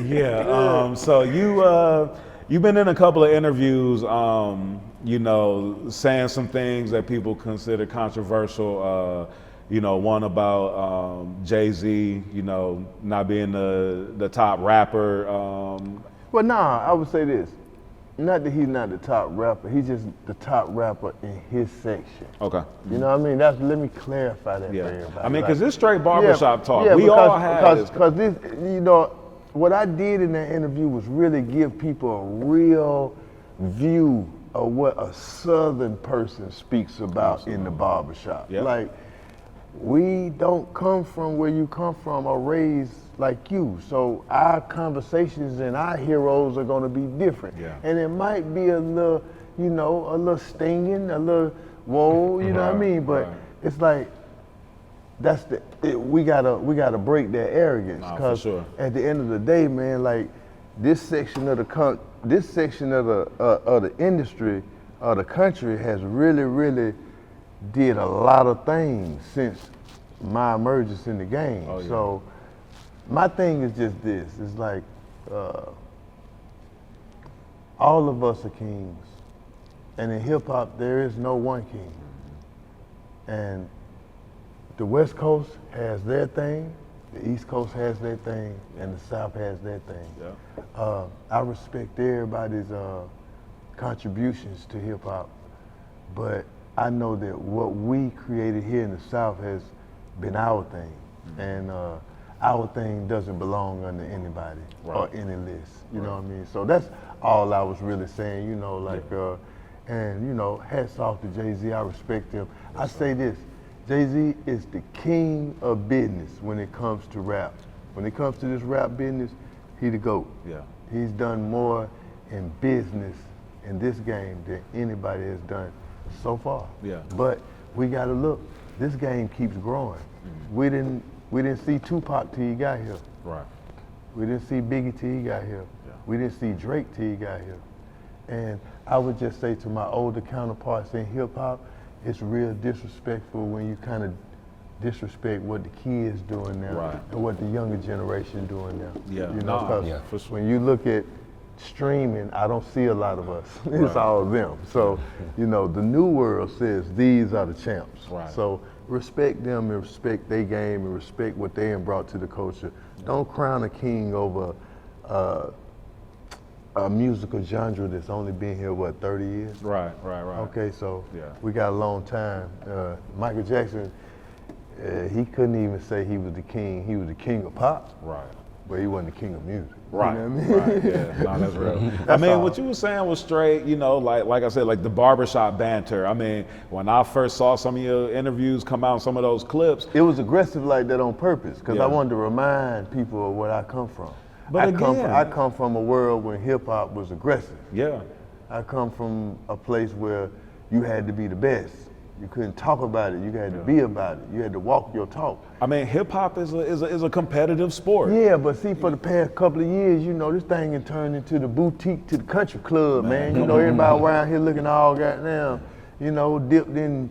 Yeah. So you've been in a couple of interviews, you know, saying some things that people consider controversial. You know, one about Jay-Z, you know, not being the top rapper. Well, nah, I would say this. Not that he's not the top rapper, he's just the top rapper in his section. Okay. You know what I mean? Let me clarify that for Yeah. everybody. I mean, because it's straight barbershop talk. Yeah, we all have this. because this, you know, what I did in that interview was really give people a real view of what a Southern person speaks about in the barbershop. Yep. Like, we don't come from where you come from or raised like you. So our conversations and our heroes are gonna be different. Yeah. And it might be a little, you know, a little stinging, a little, whoa, you know what I mean? But it's like, we gotta break that arrogance. Nah, for 'Cause sure. at the end of the day, man, like this section of the industry, the country has really did a lot of things since my emergence in the game. Oh, yeah. So my thing is just this, it's like all of us are kings. And in hip hop, there is no one king. And the West Coast has their thing, The East Coast has their thing, and the South has their thing. Yeah. I respect everybody's contributions to hip hop, but I know that what we created here in the South has been our thing, and our thing doesn't belong under anybody or any list. You know what I mean? So that's all I was really saying. You know, like, and you know, hats off to Jay-Z. I respect him. I say this. Jay-Z is the king of business when it comes to rap. When it comes to this rap business, he the GOAT. Yeah. He's done more in business in this game than anybody has done so far. Yeah. But we gotta look, this game keeps growing. We didn't see Tupac till he got here. Right. We didn't see Biggie till he got here. Yeah. We didn't see Drake till he got here. And I would just say to my older counterparts in hip hop, it's real disrespectful when you kind of disrespect what the kids doing now Right. and what the younger generation doing now. Yeah. You know, Nah, 'cause yeah. For sure. when you look at streaming, I don't see a lot of us. It's Right. all them. So, you know, the new world says these are the champs. Right. So respect them and respect their game and respect what they have brought to the culture. Don't crown a king over a musical genre that's only been here, what, 30 years? Right. Okay, so Yeah. we got a long time. Michael Jackson, he couldn't even say he was the king. He was the king of pop, Right. but he wasn't the king of music. Right, You know what I mean? right, yeah, no, that's real. I mean, what you were saying was straight, you know, like I said, like the barbershop banter. I mean, when I first saw some of your interviews come out, some of those clips. It was aggressive like that on purpose, because Yeah. I wanted to remind people of where I come from. But I come from a world where hip hop was aggressive. Yeah, I come from a place where you had to be the best. You couldn't talk about it. You had to be about it. You had to walk your talk. I mean, hip hop is a competitive sport. Yeah, but see, for the past couple of years, you know, this thing had turned into the boutique to the country club, man. You know, everybody around here looking all goddamn, you know, dipped in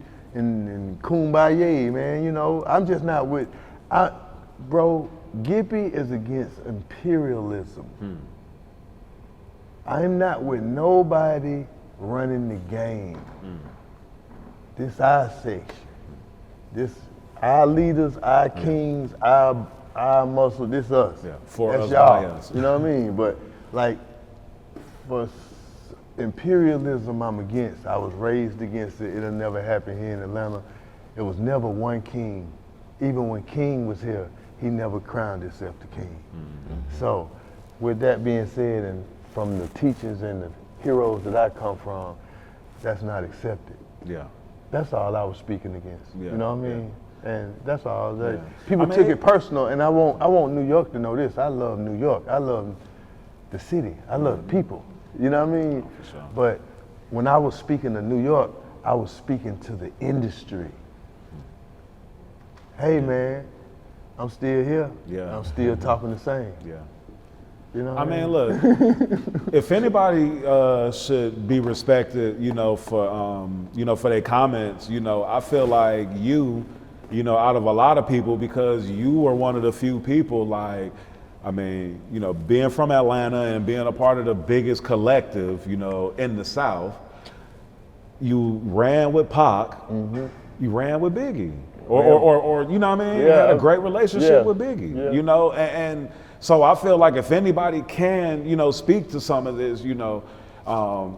kumbaya, man. You know, I'm just not with, bro, Gippy is against imperialism. I'm not with nobody running the game. This our section. This our leaders, our kings, our muscle, this us. Yeah, for That's us, y'all. by us. You know what I mean? But like for imperialism, I'm against. I was raised against it. It'll never happen here in Atlanta. It was never one king. Even when King was here, he never crowned himself the king. So with that being said, and from the teachers and the heroes that I come from, that's not accepted. Yeah. That's all I was speaking against. Yeah, You know what I mean? And that's all. Yeah. People I mean, took it personal, and I want New York to know this. I love New York. I love the city. I love people. You know what I mean? For sure. But when I was speaking to New York, I was speaking to the industry. Hey man, I'm still here. Yeah. I'm still talking the same. Yeah. You know what I mean, look, if anybody should be respected, you know, for their comments, you know, I feel like you know, out of a lot of people, because you were one of the few people, like, I mean, you know, being from Atlanta and being a part of the biggest collective, you know, in the South, you ran with Pac, you ran with Biggie, or you know what I mean? You had a great relationship with Biggie, you know, and so I feel like if anybody can, you know, speak to some of this, you know,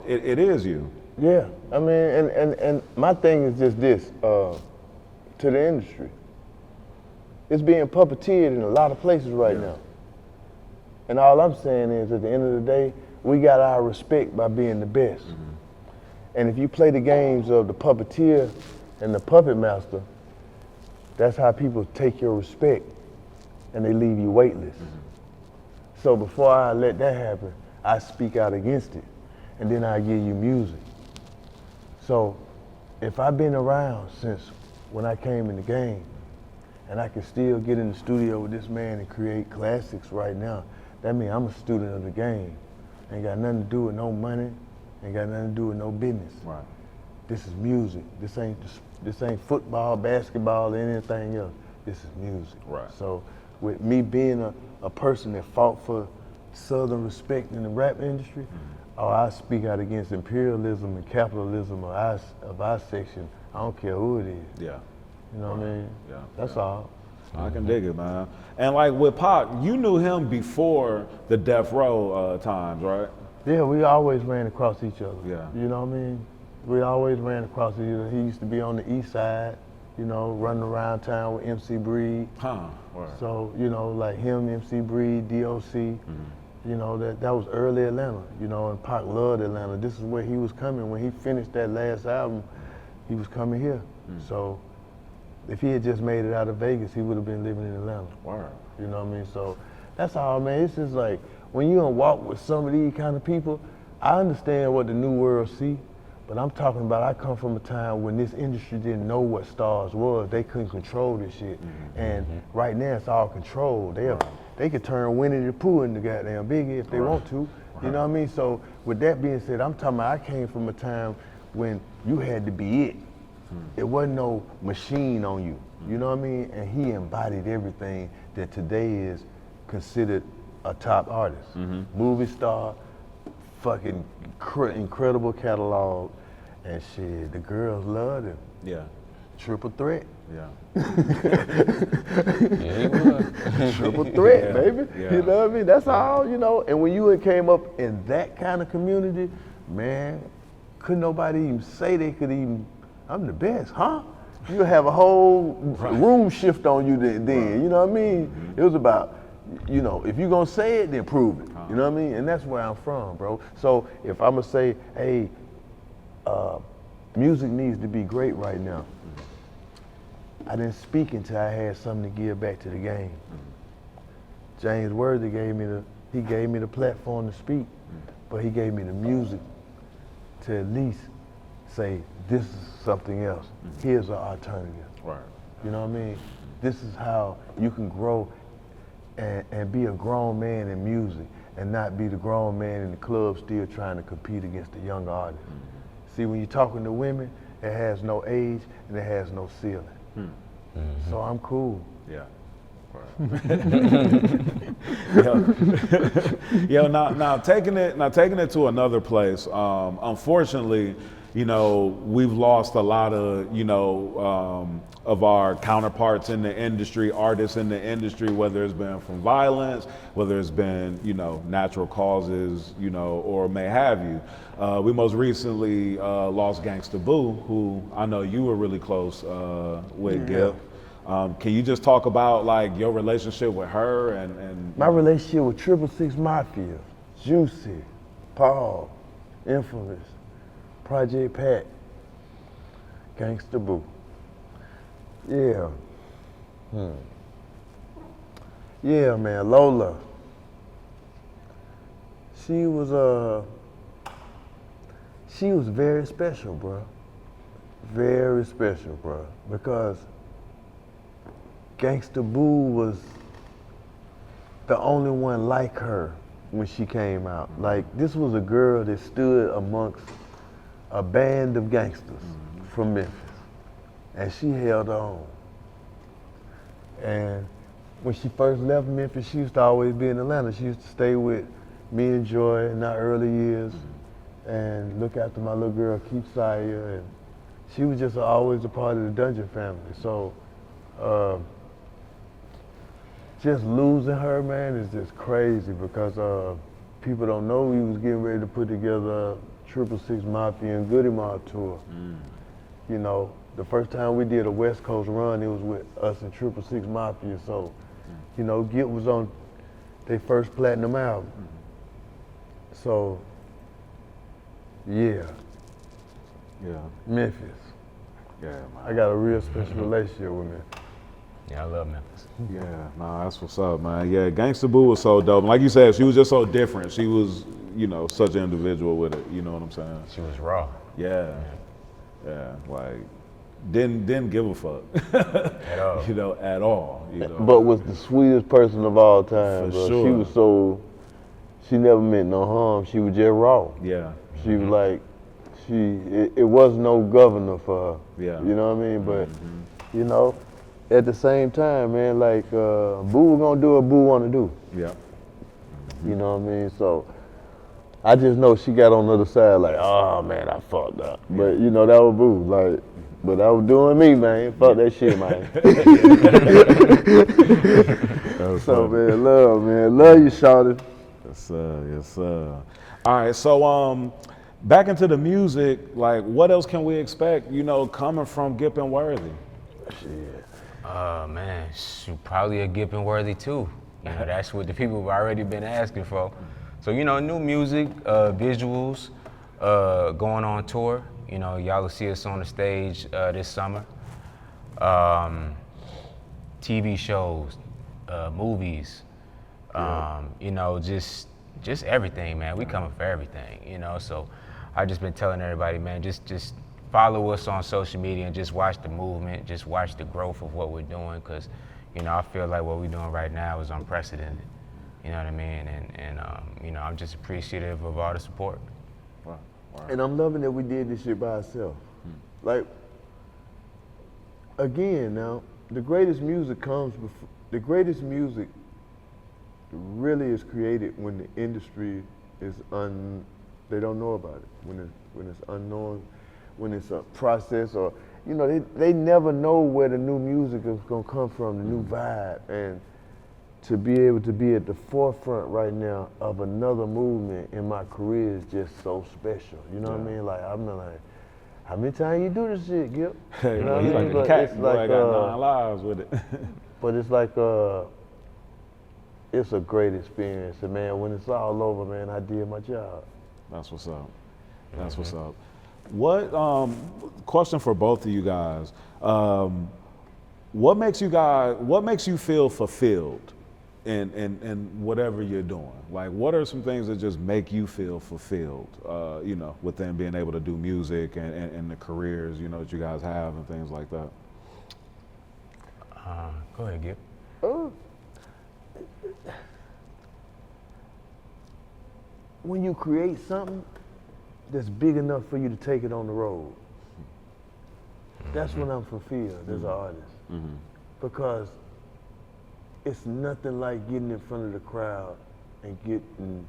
it is you. Yeah, I mean, and my thing is just this, to the industry. It's being puppeteered in a lot of places right now. And all I'm saying is, at the end of the day, we got our respect by being the best. And if you play the games of the puppeteer and the puppet master, that's how people take your respect and they leave you weightless. So before I let that happen, I speak out against it, and then I give you music. So if I've been around since when I came in the game, and I can still get in the studio with this man and create classics right now, that means I'm a student of the game. Ain't got nothing to do with no money, ain't got nothing to do with no business. Right. This is music. This ain't football, basketball, or anything else. This is music. Right. So with me being a person that fought for Southern respect in the rap industry, or I speak out against imperialism and capitalism of our section, I don't care who it is. Yeah. You know what I mean? Yeah. That's all. I can dig it, man. And like with Pac, you knew him before the Death Row times, right? Yeah, we always ran across each other. Yeah. You know what I mean? We always ran across each other. He used to be on the east side, you know, running around town with MC Breed. Huh. Word. So, you know, like him, MC Breed, DOC, you know, that was early Atlanta, you know, and Pac loved Atlanta. This is where he was coming. When he finished that last album, he was coming here. So if he had just made it out of Vegas, he would have been living in Atlanta. Word. You know what I mean? So that's all, man. It's just like, when you don't walk with some of these kind of people, I understand what the new world see, but I'm talking about I come from a time when this industry didn't know what stars was. They couldn't control this shit. And right now it's all controlled. They could turn Winnie the Pooh into goddamn Biggie if they want to. You know what I mean? So with that being said, I'm talking about I came from a time when you had to be it. It wasn't no machine on you. You know what I mean? And he embodied everything that today is considered a top artist. Movie star, fucking incredible catalog, and shit, the girls loved him. Yeah. Triple threat. Yeah. Yeah, he was. Triple threat, baby. Yeah. You know what I mean? That's all, you know. And when you had came up in that kind of community, man, couldn't nobody even say they could even, I'm the best, huh? You have a whole room shift on you then, you know what I mean? It was about, you know, if you're gonna say it, then prove it. You know what I mean? And that's where I'm from, bro. So if I'm gonna say, hey, music needs to be great right now, I didn't speak until I had something to give back to the game. James Worthy gave me the platform to speak, but he gave me the music to at least say, this is something else. Here's an alternative. Right. You know what I mean? This is how you can grow and be a grown man in music and not be the grown man in the club still trying to compete against the younger artists. See, when you're talking to women, it has no age and it has no ceiling. So I'm cool. Yeah. Yo, now taking it to another place. Unfortunately, you know, we've lost a lot of, you know, of our counterparts in the industry, artists in the industry, whether it's been from violence, whether it's been, you know, natural causes, you know, or may have you. We most recently lost Gangsta Boo, who I know you were really close with, Gipp. Can you just talk about like your relationship with her and My relationship with 666 Mafia, Juicy, Paul, Infamous, Project Pat, Gangsta Boo. Yeah. Yeah, man, Lola. She was very special, bro. Very special, bro. Because Gangsta Boo was the only one like her when she came out. Like, this was a girl that stood amongst a band of gangsters from Memphis, and she held on. And when she first left Memphis, she used to always be in Atlanta. She used to stay with me and Joy in our early years and look after my little girl, Keepsaya, and she was just always a part of the Dungeon family. So just losing her, man, is just crazy because people don't know we was getting ready to put together 666 Mafia and Goody Mob tour. You know, the first time we did a West Coast run, it was with us and 666 Mafia. So, you know, Gipp was on their first platinum album. So, yeah. Yeah. Memphis. Yeah, man. I got a real special relationship with Memphis. Yeah, I love Memphis. Yeah, nah, that's what's up, man. Yeah, Gangsta Boo was so dope. Like you said, she was just so different. She was, you know, such an individual with it. You know what I'm saying? She was raw. Yeah. Yeah, like didn't give a fuck. At all. You know, at all. You know. But was the sweetest person of all time, For bro. sure. She was so, she never meant no harm. She was just raw. Yeah. She was like, it was no governor for her. Yeah. You know what I mean? But, you know, at the same time, man, like, Boo was gonna do what Boo wanna do. Yeah. You know what I mean? So, I just know she got on the other side like, oh man, I fucked up. But, you know, that was Boo. Like, But I was doing me, man. Fuck that shit, man. So, man, love you, shawty. Yes, sir. Yes, sir. All right, so back into the music. Like, what else can we expect? You know, coming from Gipp N Worthy. Shit. Man, shoot, probably a Gipp N Worthy too. You know, that's what the people have already been asking for. So, you know, new music, visuals, going on tour. You know, y'all will see us on the stage this summer. TV shows, movies, you know, just everything, man. We coming for everything, you know. So I just been telling everybody, man, just follow us on social media and just watch the movement, just watch the growth of what we're doing, because, you know, I feel like what we're doing right now is unprecedented. You know what I mean? And you know, I'm just appreciative of all the support. Wow. Wow. And I'm loving that we did this shit by ourselves. Like, again, now, the greatest music comes before, the greatest music really is created when the industry is they don't know about it, when it's unknown, when it's a process, or, you know, they never know where the new music is gonna come from, the new vibe, and to be able to be at the forefront right now of another movement in my career is just so special. You know what I mean? Like, I'm like, how many times you do this shit, Gipp? Hey, You know he's what I mean? like a But cat. it's Boy, I got 9 lives with it. But it's like, it's a great experience. And man, when it's all over, man, I did my job. That's what's up. That's what's up. What question for both of you guys? What makes you feel fulfilled in whatever you're doing? Like, what are some things that just make you feel fulfilled? You know, within being able to do music and the careers, you know, that you guys have and things like that. Go ahead, Gipp. When you create something that's big enough for you to take it on the road, that's when I'm fulfilled as an artist. Because it's nothing like getting in front of the crowd and getting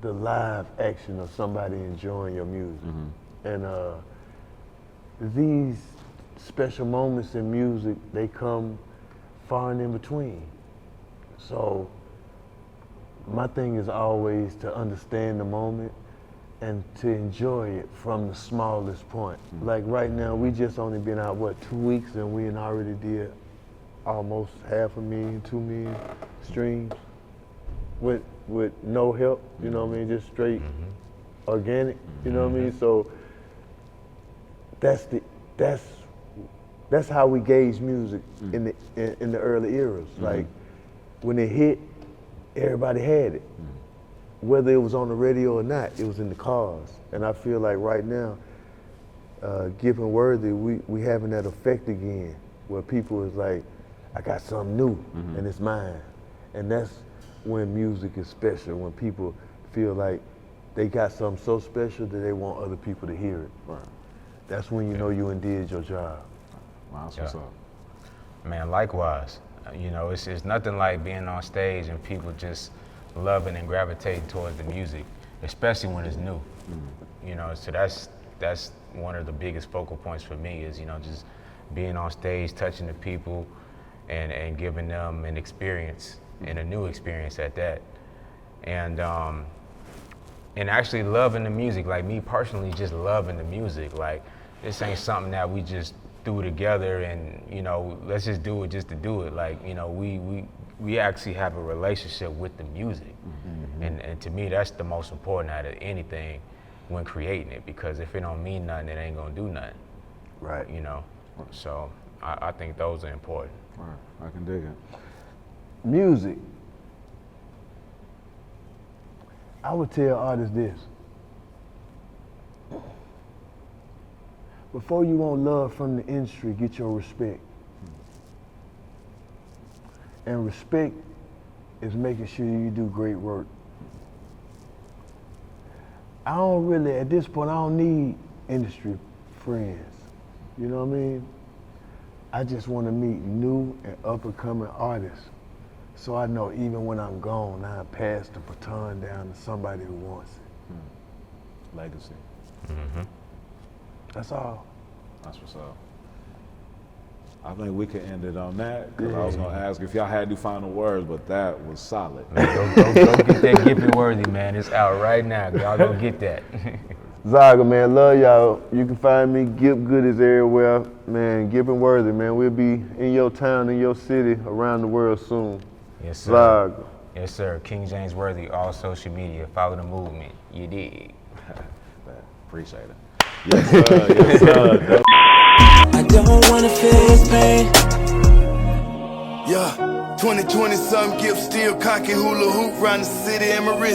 the live action of somebody enjoying your music. And these special moments in music, they come far and in between. So my thing is always to understand the moment and to enjoy it from the smallest point. Like right now, we just only been out, 2 weeks, and we already did almost 500,000, 2 million streams with no help, you know what I mean, just straight organic, you know what I mean? So that's how we gauge music in the early eras. Like when it hit, everybody had it. Whether it was on the radio or not, it was in the cars. And I feel like right now, Gipp N Worthy, we having that effect again, where people is like, I got something new, and it's mine. And that's when music is special, when people feel like they got something so special that they want other people to hear it. Right. That's when you know you did your job. Wow, that's what's up. Man, likewise. You know, it's nothing like being on stage and people just loving and gravitating towards the music, especially when it's new. You know, so that's one of the biggest focal points for me is, you know, just being on stage, touching the people, and giving them an experience, and a new experience at that. And actually loving the music, like me personally, just loving the music. Like, this ain't something that we just threw together and, you know, let's just do it just to do it. Like, you know, we actually have a relationship with the music. And to me, that's the most important out of anything when creating it, because if it don't mean nothing, it ain't gonna do nothing. Right. You know, so I think those are important. All right, I can dig it. Music. I would tell artists this. Before you want love from the industry, get your respect. And respect is making sure you do great work. I don't really, at this point, I don't need industry friends. You know what I mean? I just want to meet new and up-and-coming artists, so I know even when I'm gone, I pass the baton down to somebody who wants it. Legacy. That's all. That's what's up. I think we can end it on that, because I was going to ask if y'all had any final words, but that was solid. Man, go get that Gipp N Worthy, man. It's out right now. Y'all go get that. Zaga, man, love y'all. You can find me, Gipp Goodies everywhere. Man, Gipp N Worthy, man. We'll be in your town, in your city, around the world soon. Yes, sir. Zaga. Yes, sir. King James Worthy, all social media. Follow the movement. You dig. Appreciate it. Yes, sir. Yes, sir. I don't wanna feel his pain. Yeah, 2020 something, Gipp still cocky hula hoop round the city and my wrist.